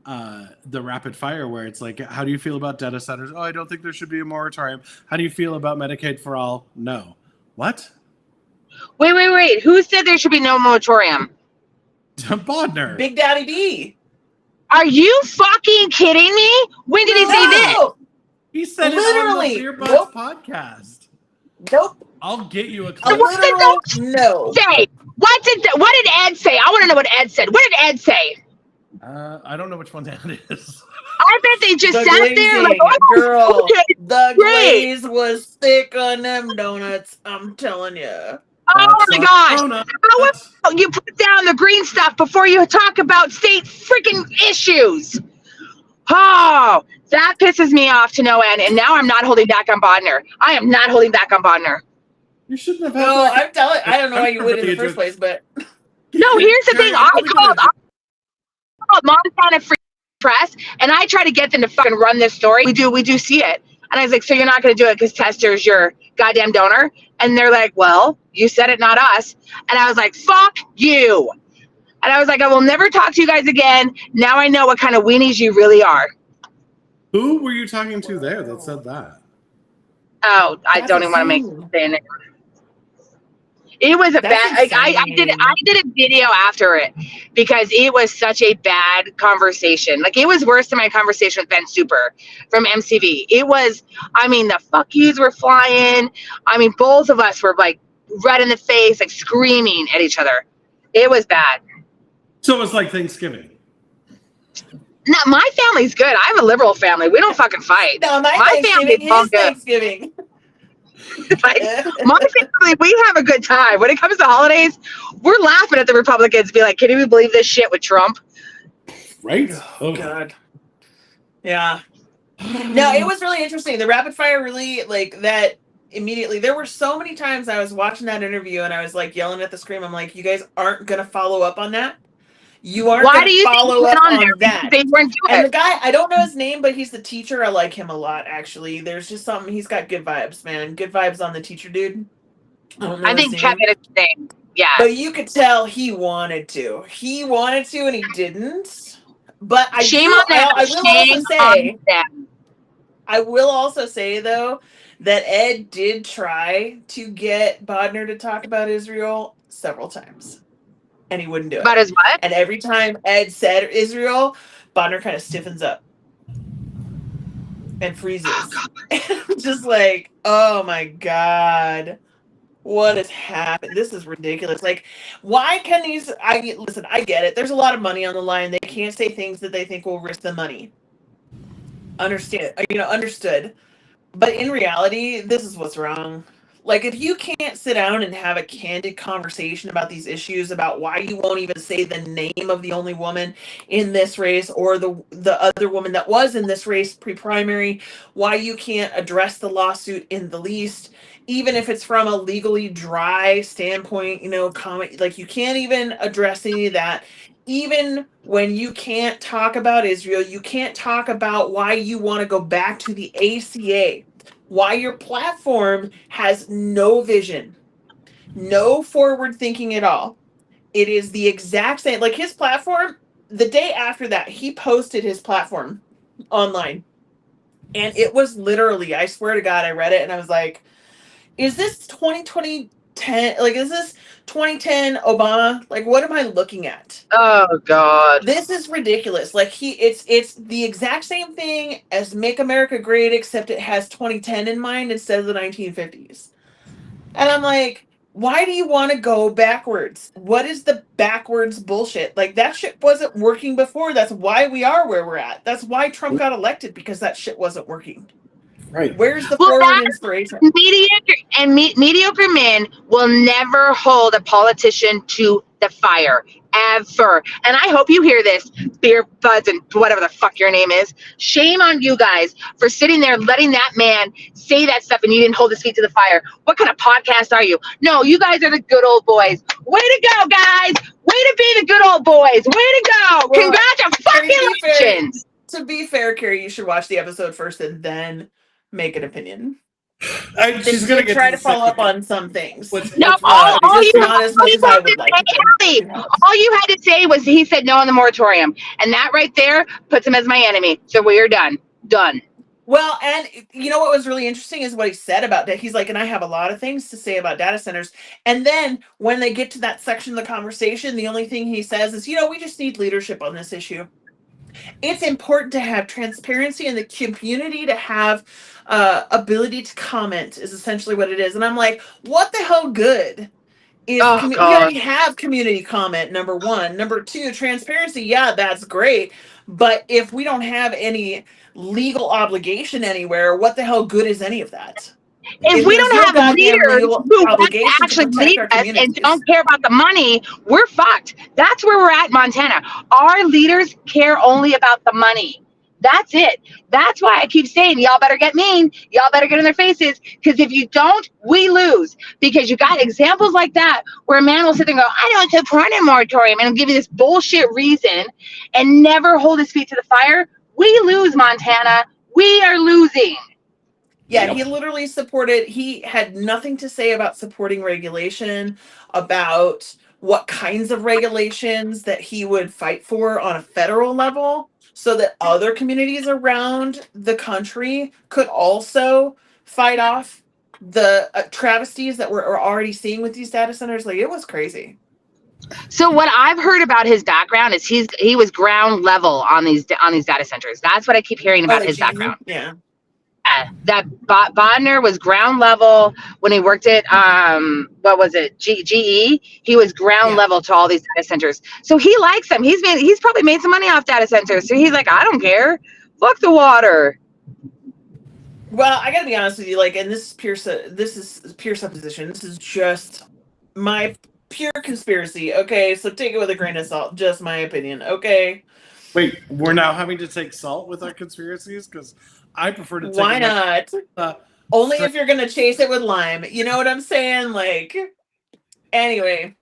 the rapid fire where it's like, how do you feel about data centers? Oh, I don't think there should be a moratorium. How do you feel about Medicaid for all? No. What? Wait. Who said there should be no moratorium? Bodner. Big Daddy B. Are you fucking kidding me? When did he say this? He said literally it on the Beer Butts podcast. Nope. I'll get you a clip. No. Say what did Ed say? I want to know what Ed said. What did Ed say? I don't know which one that is. I bet they just sat there like, girl. Okay, the glaze was thick on them donuts. I'm telling you. Oh my gosh! How you put down the green stuff before you talk about state freaking issues? Oh, that pisses me off to no end. And now I'm not holding back on Bodner. I am not holding back on Bodner. You shouldn't have had No, that. I'm telling. I don't know why you would in the first place, but No, here's the thing. I called Montana Free Press, and I try to get them to fucking run this story. We do see it. And I was like, so you're not going to do it because Tester's your goddamn donor? And they're like, well, you said it, not us. And I was like, fuck you. And I was like, I will never talk to you guys again. Now I know what kind of weenies you really are. Who were you talking to there that said that? Oh, I That's don't even want to make insane. it. It was a That's bad. Like, I did a video after it because it was such a bad conversation. Like, it was worse than my conversation with Ben Super from MCV. It was. I mean, the fuck yous were flying. I mean, both of us were like red in the face, like screaming at each other. It was bad. So it was like Thanksgiving. No, my family's good. I have a liberal family. We don't fucking fight. No, my family's Thanksgiving, all his good. Thanksgiving. Like, my family, we have a good time. When it comes to holidays, we're laughing at the Republicans. Be like, can you believe this shit with Trump? Right? Oh God. Yeah. No, it was really interesting. The rapid fire really like that immediately. There were so many times I was watching that interview and I was like yelling at the screen. I'm like, you guys aren't gonna follow up on that. You aren't Why going do to you think follow he went up on there? on that. They weren't doing And the it. guy, I don't know his name, but he's the teacher. I like him a lot, actually. There's just something, he's got good vibes, man. Good vibes on the teacher dude. I don't know I his think name. Kevin is the same. Yeah. But you could tell he wanted to. He wanted to and he didn't. But I Shame do, on them. I will also Shame say, on them. I will also say, though, that Ed did try to get Bodner to talk about Israel several times. And he wouldn't do it. About his what? And every time Ed said Israel, Bodner kind of stiffens up and freezes. Just like, oh my God, what has happened? This is ridiculous. Like, why can these? Listen, I get it. There's a lot of money on the line. They can't say things that they think will risk the money. Understood. But in reality, this is what's wrong. Like, if you can't sit down and have a candid conversation about these issues, about why you won't even say the name of the only woman in this race or the other woman that was in this race pre-primary, why you can't address the lawsuit in the least, even if it's from a legally dry standpoint, comment, like you can't even address any of that. Even when you can't talk about Israel, you can't talk about why you want to go back to the ACA. Why your platform has no vision, no forward thinking at all. It is the exact same. Like his platform, the day after that, he posted his platform online. And it was literally, I swear to God, I read it and I was like, is this 2010? Like, is this 2010 Obama? Like, what am I looking at? Oh God. This is ridiculous. Like it's the exact same thing as Make America Great, except it has 2010 in mind instead of the 1950s. And I'm like, why do you want to go backwards? What is the backwards bullshit? Like that shit wasn't working before. That's why we are where we're at. That's why Trump got elected, because that shit wasn't working. Right. Where's the forward inspiration? Mediocre men will never hold a politician to the fire. Ever. And I hope you hear this, beer buds and whatever the fuck your name is. Shame on you guys for sitting there letting that man say that stuff and you didn't hold his feet to the fire. What kind of podcast are you? No, you guys are the good old boys. Way to go, guys. Way to be the good old boys. Way to go. Well, Congratulations. To be fair, Carrie, you should watch the episode first and then make an opinion. She's going to try to follow up on some things. All you had to say was he said no on the moratorium. And that right there puts him as my enemy. So we're done. Done. Well, and you know what was really interesting is what he said about that. He's like, and I have a lot of things to say about data centers. And then when they get to that section of the conversation, the only thing he says is, we just need leadership on this issue. It's important to have transparency in the community, to have ability to comment is essentially what it is. And I'm like, what the hell good is we already have community comment, number one. Number two, transparency. Yeah, that's great. But if we don't have any legal obligation anywhere, what the hell good is any of that? If we don't have leaders who want to actually lead us and don't care about the money, we're fucked. That's where we're at in Montana. Our leaders care only about the money. That's it. That's why I keep saying, y'all better get mean. Y'all better get in their faces. Because if you don't, we lose. Because you got examples like that where a man will sit there and go, I don't support a moratorium, and give you this bullshit reason and never hold his feet to the fire. We lose, Montana. We are losing. Yeah, he literally supported, he had nothing to say about supporting regulation, about what kinds of regulations that he would fight for on a federal level so that other communities around the country could also fight off the travesties that we're already seeing with these data centers. Like, it was crazy. So what I've heard about his background is he was ground level on these data centers. That's what I keep hearing about his background. Yeah. That Bodner was ground level when he worked at what was it, GE. He was ground level to all these data centers, so he likes them. He's probably made some money off data centers, so he's like, I don't care, fuck the water. Well, I gotta be honest with you, like, and this is pure supposition. This is just my pure conspiracy. Okay, so take it with a grain of salt. Just my opinion. Okay. Wait, we're now having to take salt with our conspiracies? Because I prefer to take Why not? Only if you're gonna chase it with lime. You know what I'm saying? Like, anyway.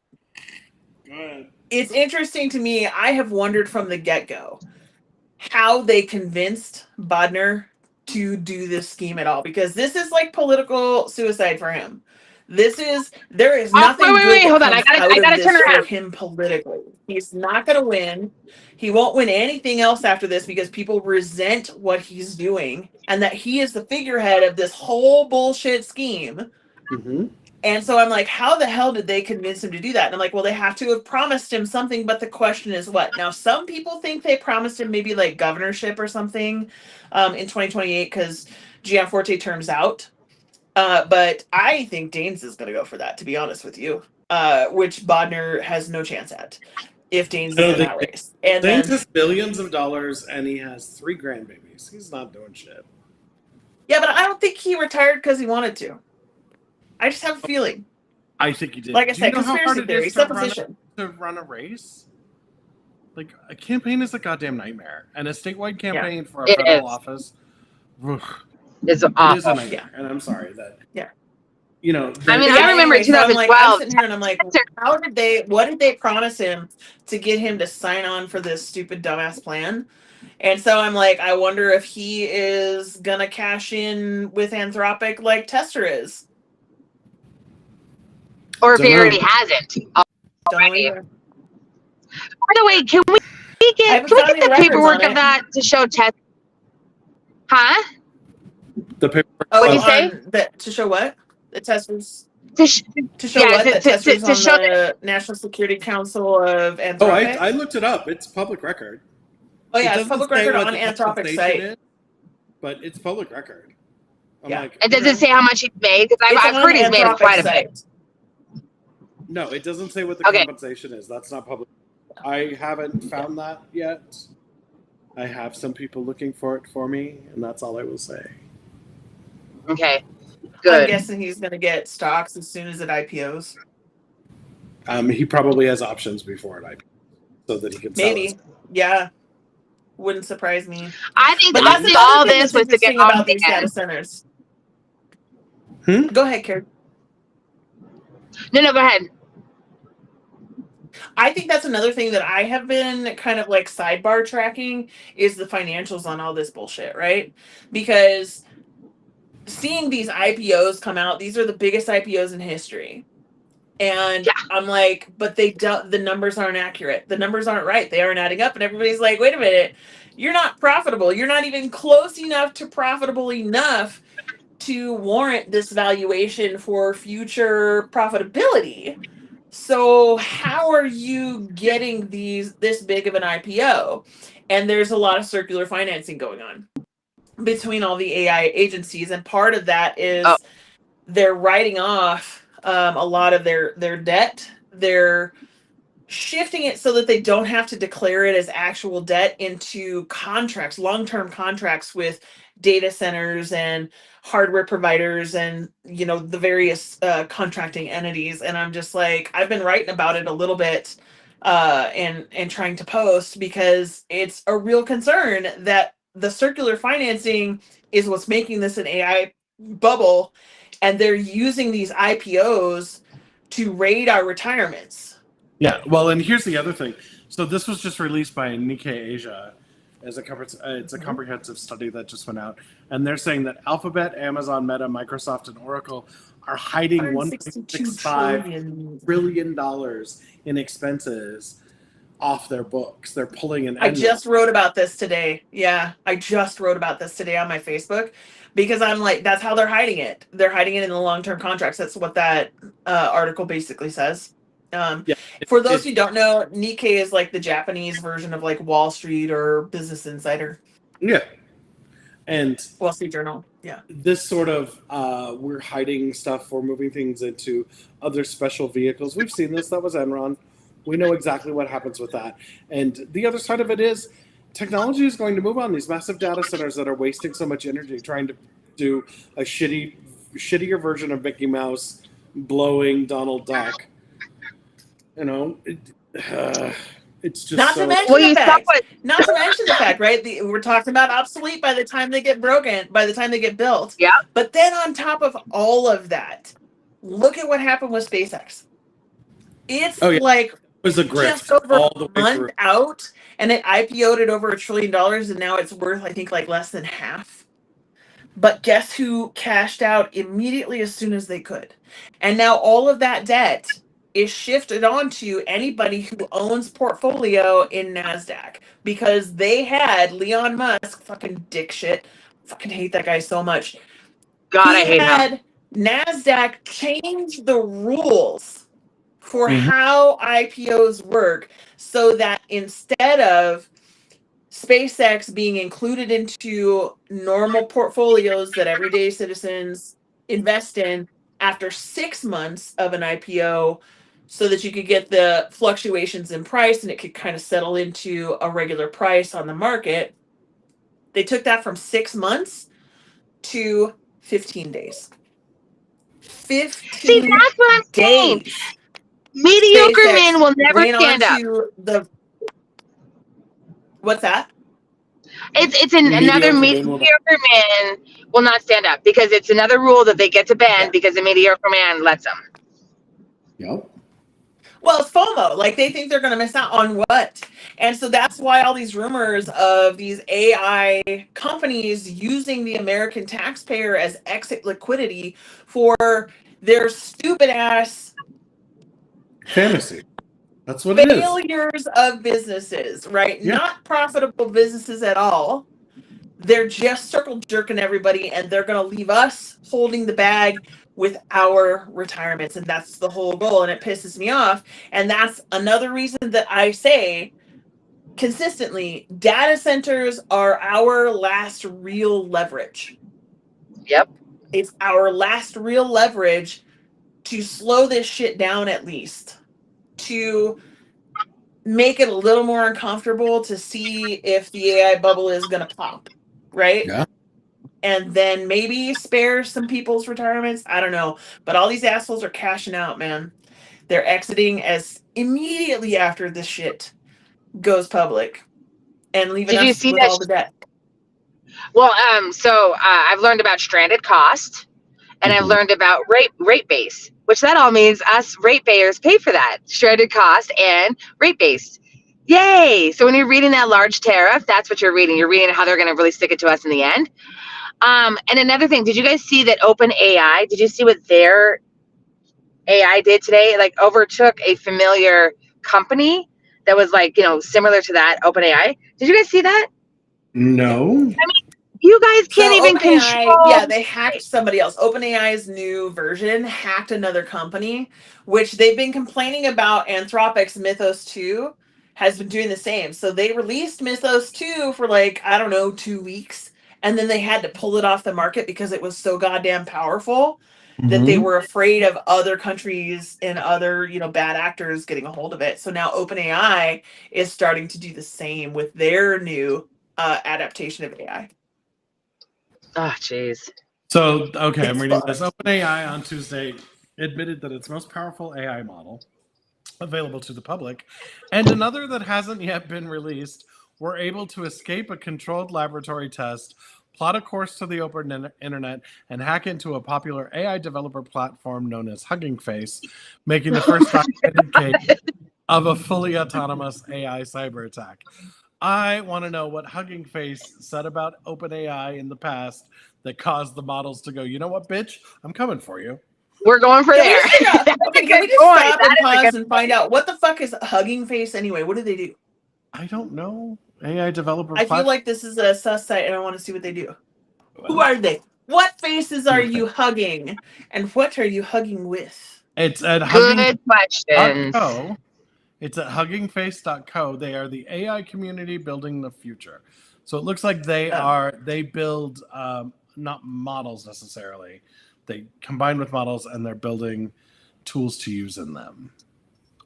Go ahead. It's interesting to me. I have wondered from the get-go how they convinced Bodner to do this scheme at all, because this is like political suicide for him. There is nothing wait, good hold that on. comes I gotta turn for around. him politically. He's not going to win. He won't win anything else after this because people resent what he's doing and that he is the figurehead of this whole bullshit scheme. Mm-hmm. And so I'm like, how the hell did they convince him to do that? And I'm like, well, they have to have promised him something, but the question is what? Now, some people think they promised him maybe like governorship or something in 2028 because Gianforte terms out. But I think Daines is going to go for that, to be honest with you, which Bodner has no chance at if Daines is in that race. And Daines has billions of dollars and he has 3 grandbabies. He's not doing shit. Yeah, but I don't think he retired because he wanted to. I just have a feeling. I think he did. Like I said, conspiracy theory, supposition. To run a race? Like, a campaign is a goddamn nightmare. And a statewide campaign for a federal office is awful. It is a nightmare. And I'm sorry that... Yeah. You know... I mean, I remember 2012. I'm sitting here and I'm like, what did they promise him to get him to sign on for this stupid dumbass plan? And so I'm like, I wonder if he is going to cash in with Anthropic like Tester is. Or if he already hasn't. By the way, can we get the paperwork of that to show test? Huh? The paperwork. What did you say? To show what? The testers. To show what? The testers on the National Security Council of Anthropic. Oh, I looked it up. It's public record. Oh yeah, it's public record on Anthropic's site. But it's public record. It doesn't say how much he's made, because I've heard he's made quite a bit. No, it doesn't say what the compensation is. That's not public. I haven't found that yet. I have some people looking for it for me, and that's all I will say. Okay, good. I'm guessing he's going to get stocks as soon as it IPOs. He probably has options before it IPOs, so that he can sell it. Yeah. Wouldn't surprise me. I think all this was to get about these data centers. Go ahead, Karen. No, go ahead. I think that's another thing that I have been kind of like sidebar tracking is the financials on all this bullshit, right? Because seeing these IPOs come out, these are the biggest IPOs in history. And I'm like, but the numbers aren't accurate. The numbers aren't right. They aren't adding up. And everybody's like, wait a minute, you're not profitable. You're not even close enough to profitable enough to warrant this valuation for future profitability. So how are you getting this big of an IPO? And there's a lot of circular financing going on between all the AI agencies. And part of that is they're writing off a lot of their debt. They're shifting it so that they don't have to declare it as actual debt into contracts, long-term contracts with data centers and hardware providers and, you know, the various contracting entities. And I'm just like, I've been writing about it a little bit and trying to post because it's a real concern that the circular financing is what's making this an AI bubble, and they're using these IPOs to raid our retirements. Yeah, well, and here's the other thing. So this was just released by Nikkei Asia as it's a comprehensive study that just went out, and they're saying that Alphabet, Amazon, Meta, Microsoft, and Oracle are hiding $1.65 trillion in expenses off their books. They're pulling an. I just wrote about this today. Yeah, I just wrote about this today on my Facebook because I'm like, that's how they're hiding it. They're hiding it in the long-term contracts. That's what that article basically says. For those who don't know, Nikkei is like the Japanese version of like Wall Street or Business Insider. Yeah. And Wall Street Journal. Yeah. This sort of we're hiding stuff, we're moving things into other special vehicles. We've seen this. That was Enron. We know exactly what happens with that. And the other side of it is technology is going to move on. These massive data centers that are wasting so much energy trying to do a shittier version of Mickey Mouse blowing Donald Duck. You know, it's just not to mention the fact. Not to mention the fact, right? We're talking about obsolete by the time they get broken, by the time they get built. Yeah. But then on top of all of that, look at what happened with SpaceX. It's like it was a grift just over all the a month through. out, and it IPO'd at over $1 trillion, and now it's worth, I think, like less than half. But guess who cashed out immediately as soon as they could? And now all of that debt is shifted onto anybody who owns portfolio in NASDAQ because they had Elon Musk, fucking dick shit. Fucking hate that guy so much. God, I hate him. NASDAQ change the rules for how IPOs work so that instead of SpaceX being included into normal portfolios that everyday citizens invest in after 6 months of an IPO, so that you could get the fluctuations in price and it could kind of settle into a regular price on the market. They took that from 6 months to 15 days. 15 See, that's what I'm saying. days. Mediocre SpaceX men will never stand up. What's that? Another mediocre man will not stand up because it's another rule that they get to bend because the mediocre man lets them. Yep. Well, it's FOMO. Like, they think they're going to miss out on what? And so that's why all these rumors of these AI companies using the American taxpayer as exit liquidity for their stupid ass fantasy. That's what it is. Failures of businesses, right? Yeah. Not profitable businesses at all. They're just circle jerking everybody, and they're going to leave us holding the bag with our retirements. And that's the whole goal. And it pisses me off. And that's another reason that I say consistently, data centers are our last real leverage. Yep. It's our last real leverage to slow this shit down, at least. To make it a little more uncomfortable to see if the AI bubble is going to pop, right? Yeah. And then maybe spare some people's retirements. I don't know. But all these assholes are cashing out, man. They're exiting as immediately after this shit goes public and leaving us with all the debt. Well, I've learned about stranded cost, and I've learned about rate base, which that all means us ratepayers pay for that stranded cost and rate base. Yay! So when you're reading that large tariff, that's what you're reading. You're reading how they're going to really stick it to us in the end. And another thing, did you guys see that OpenAI? Did you see what their AI did today? Like overtook a familiar company that was like, similar to that, OpenAI. Did you guys see that? No. I mean, you guys can't even control. Yeah, they hacked somebody else. OpenAI's new version hacked another company, which they've been complaining about. Anthropic's Mythos 2 has been doing the same. So they released Mythos 2 for 2 weeks, and then they had to pull it off the market because it was so goddamn powerful that they were afraid of other countries and other, bad actors getting a hold of it. So now OpenAI is starting to do the same with their new adaptation of AI. Oh, jeez. So, okay, I'm reading this. OpenAI on Tuesday admitted that its most powerful AI model, available to the public, and another that hasn't yet been released, were able to escape a controlled laboratory test, plot a course to the open internet, and hack into a popular AI developer platform known as Hugging Face, making the first documented case of a fully autonomous AI cyber attack. I want to know what Hugging Face said about OpenAI in the past that caused the models to go, you know what, bitch? I'm coming for you. We're going for there. Okay, can we just stop and pause and find out what the fuck is Hugging Face anyway? What do they do? I don't know. AI developer I feel like this is a sus site and I want to see what they do. Who are they? What faces are you hugging? And what are you hugging with? It's at Good questions. huggingface.co. It's at huggingface.co. They are the AI community building the future. So it looks like they build not models necessarily. They combine with models and they're building tools to use in them,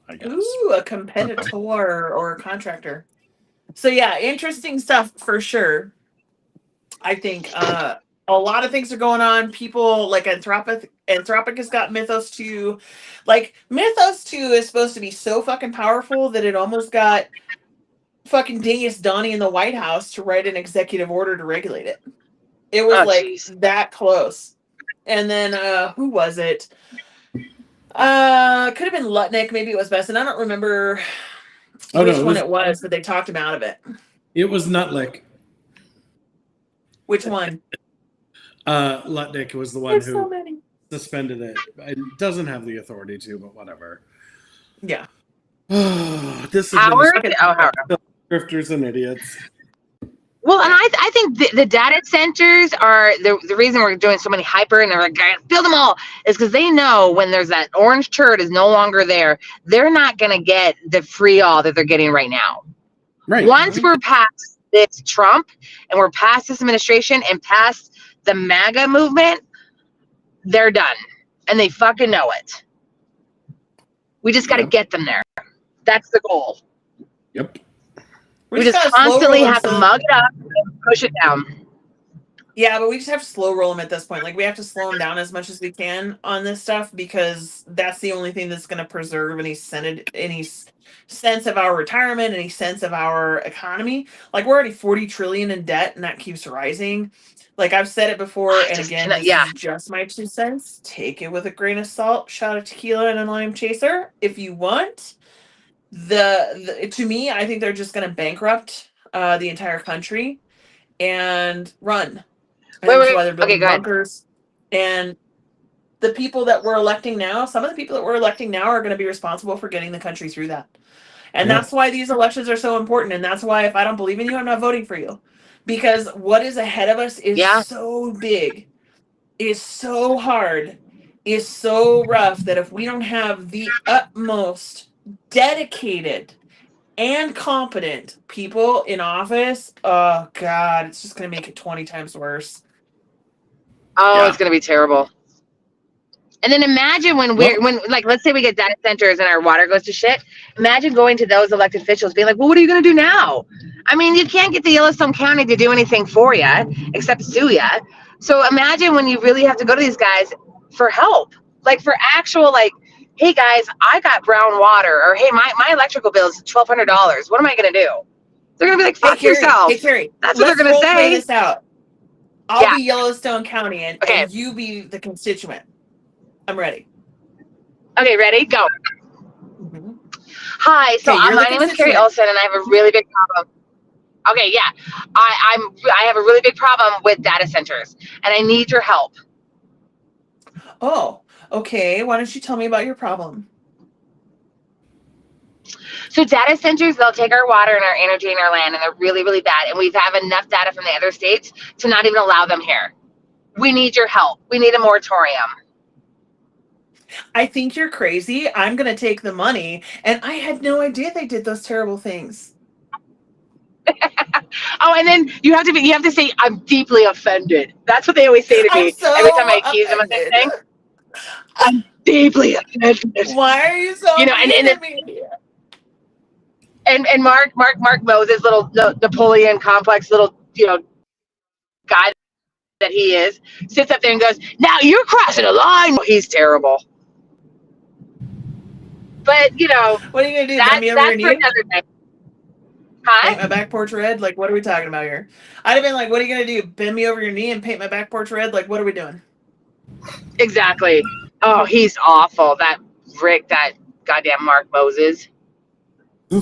I guess. Ooh, a competitor or a contractor. So yeah, interesting stuff for sure. I think a lot of things are going on. People like Anthropic has got Mythos 2. Like Mythos 2 is supposed to be so fucking powerful that it almost got fucking Dingus Donnie in the White House to write an executive order to regulate it. It was that close. And then who was it? Could have been Lutnick, maybe it was Best, and I don't remember which one it was that they talked him out of it. It was Nutlick. Which one? Lutnick was the one who suspended it. It doesn't have the authority to, but whatever. Yeah. This is Howard? grifters and idiots. Well, and I think the data centers are the reason we're doing so many hyper and they're like, build them all, is because they know when there's that orange turd is no longer there, they're not going to get the free all that they're getting right now. Right. Once we're past this Trump and we're past this administration and past the MAGA movement, they're done. And they fucking know it. We just got to get them there. That's the goal. Yep. We just constantly have to mug it up and push it down. Yeah, but we just have to slow roll them at this point. Like, we have to slow them down as much as we can on this stuff because that's the only thing that's going to preserve any sense of our retirement, any sense of our economy. Like, we're already 40 trillion in debt, and that keeps rising. Like, I've said it before, and again, this is just my 2 cents. Take it with a grain of salt. Shot of tequila and a lime chaser if you want. To me, I think they're just going to bankrupt the entire country and run. And that's why they're building bunkers. And the people that we're electing now, some of the people that we're electing now are going to be responsible for getting the country through that. And that's why these elections are so important. And that's why if I don't believe in you, I'm not voting for you. Because what is ahead of us is so big, is so hard, is so rough that if we don't have the utmost dedicated and competent people in office, oh God, it's just going to make it 20 times worse. Oh, it's going to be terrible. And then imagine when let's say we get data centers and our water goes to shit. Imagine going to those elected officials being like, well, what are you going to do now? I mean, you can't get the Yellowstone County to do anything for you except sue you. So imagine when you really have to go to these guys for help, like for actual, like, hey guys, I got brown water, or hey, my electrical bill is $1,200. What am I going to do? They're going to be like, fuck yourself. Hey, Carrie, that's what they're going to say. Play this out. I'll be Yellowstone County and you be the constituent. I'm ready. Okay, ready? Go. Mm-hmm. Hi, so my name is Carrie Olson, and I have a really big problem. Okay, yeah, I have a really big problem with data centers, and I need your help. Oh, okay. Why don't you tell me about your problem? So data centers, they'll take our water and our energy and our land, and they're really, really bad. And we have enough data from the other states to not even allow them here. We need your help. We need a moratorium. I think you're crazy. I'm going to take the money. And I had no idea they did those terrible things. Oh, and then you have to say, I'm deeply offended. That's what they always say to me every time I accuse them of anything. I'm deeply offended. Why are you so And Mark Moses, little Napoleon complex little, guy that he is, sits up there and goes, now you're crossing a line. He's terrible. But, what are you going to do? That's for another day. Huh? Paint my back porch red? Like, what are we talking about here? I'd have been like, what are you going to do? Bend me over your knee and paint my back porch red? Like, what are we doing? Exactly. Oh, he's awful. That Rick, that goddamn Mark Moses. Yeah.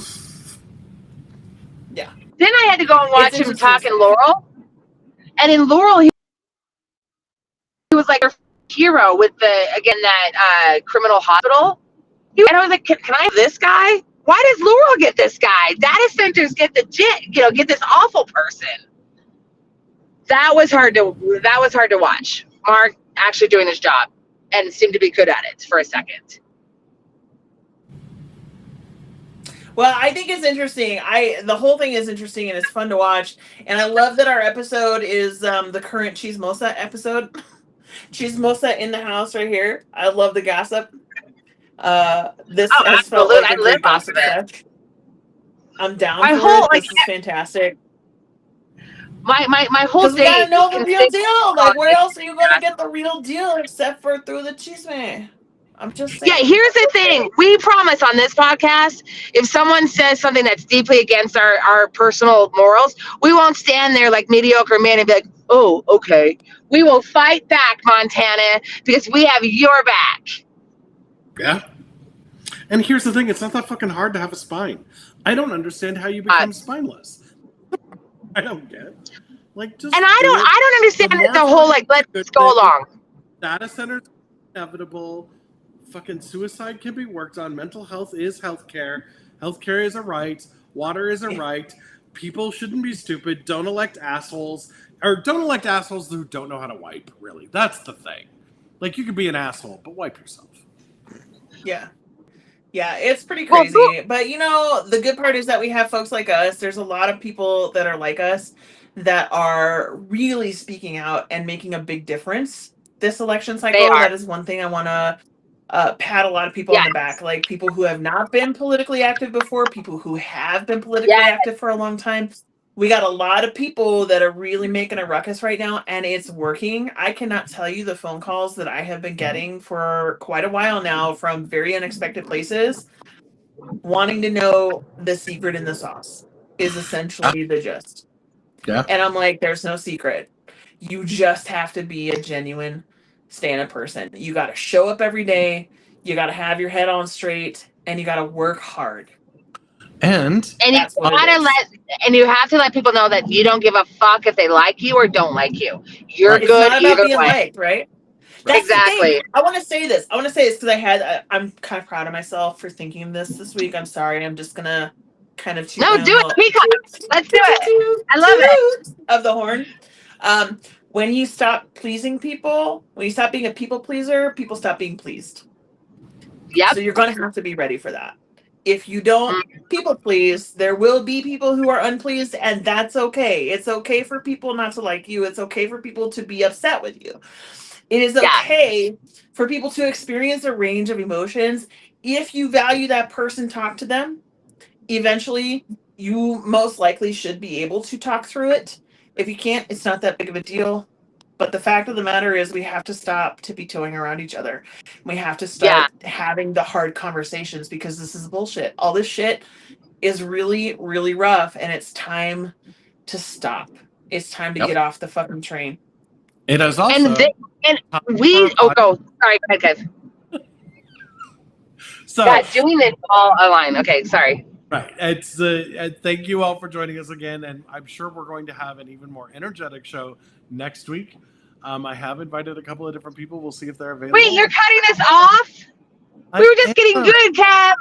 Then I had to go and watch It's him interesting talk in stuff. Laurel. And in Laurel, he was like a hero with that criminal hospital. And I was like, can I have this guy? Why does Laurel get this guy? Data centers get get this awful person. That was hard to watch. Mark actually doing his job and seemed to be good at it for a second. Well, I think it's interesting. The whole thing is interesting and it's fun to watch. And I love that our episode is the current Chismosa episode. Chismosa in the house right here. I love the gossip. This has felt like I a live great off gossip of it. session. I'm down My for whole it. This is fantastic. my whole Because we gotta day know the real consists deal. of Like, where else are you gonna get the real deal except for through the chisme? I'm just saying. Yeah, here's the thing. We promise on this podcast, if someone says something that's deeply against our personal morals, we won't stand there like mediocre men and be like, oh, okay. We will fight back, Montana, because we have your back. Yeah. And here's the thing, it's not that fucking hard to have a spine. I don't understand how you become spineless. I don't get it. Like, just and I don't understand the whole like let's go along. Data centers inevitable. Fucking suicide can be worked on. Mental health is healthcare. Healthcare is a right. Water is a right. People shouldn't be stupid. Don't elect assholes. Or don't elect assholes who don't know how to wipe, really. That's the thing. Like, you could be an asshole, but wipe yourself. Yeah. Yeah, it's pretty crazy. But, you know, the good part is that we have folks like us. There's a lot of people that are like us that are really speaking out and making a big difference this election cycle. That is one thing I want to pat a lot of people on the back, like people who have not been politically active before, people who have been politically active for a long time. We got a lot of people that are really making a ruckus right now, and it's working. I cannot tell you the phone calls that I have been getting for quite a while now from very unexpected places, wanting to know the secret in the sauce is essentially the gist. Yeah. And I'm like, there's no secret. You just have to be a genuine stand-up person. You got to show up every day. You got to have your head on straight, and you got to work hard. And you have to let people know that you don't give a fuck if they like you or don't like you. You're good either way. It's not about being liked, right? That's exactly. The thing. I want to say this because I'm kind of proud of myself for thinking of this week. I'm sorry. I'm just gonna kind of do it. Let's do it. I love it. Of the horn. When you stop pleasing people, when you stop being a people pleaser, people stop being pleased. Yep. So you're going to have to be ready for that. If you don't people please, there will be people who are unpleased, and that's okay. It's okay for people not to like you. It's okay for people to be upset with you. It is okay for people to experience a range of emotions. If you value that person, talk to them. Eventually, you most likely should be able to talk through it. If you can't, it's not that big of a deal. But the fact of the matter is we have to stop tiptoeing around each other. We have to start having the hard conversations because this is bullshit. All this shit is really, really rough, and it's time to stop. It's time to get off the fucking train. It is also... Sorry, go ahead, guys. So, doing this all online. Okay, sorry. Right. It's thank you all for joining us again, and I'm sure we're going to have an even more energetic show next week. I have invited a couple of different people. We'll see if they're available. Wait, you're cutting us off? We were just getting good, Kev.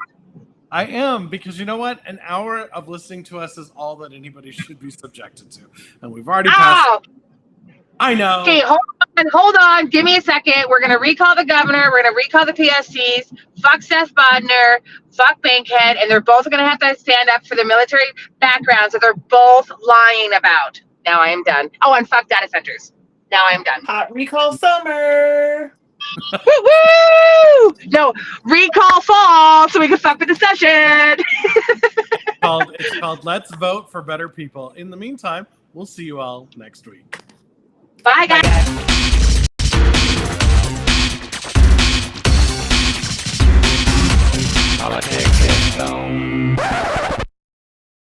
I am, because you know what? An hour of listening to us is all that anybody should be subjected to, and we've already passed. I know. Okay, hold on. Give me a second. We're going to recall the governor. We're going to recall the PSCs. Fuck Seth Bodner. Fuck Bankhead. And they're both going to have to stand up for their military backgrounds that they're both lying about. Now I am done. Oh, and fuck data centers. Now I am done. Hot recall summer. Woo-woo! No, recall fall so we can fuck with the session. It's called Let's Vote for Better People. In the meantime, we'll see you all next week. Bye, guys. Politics is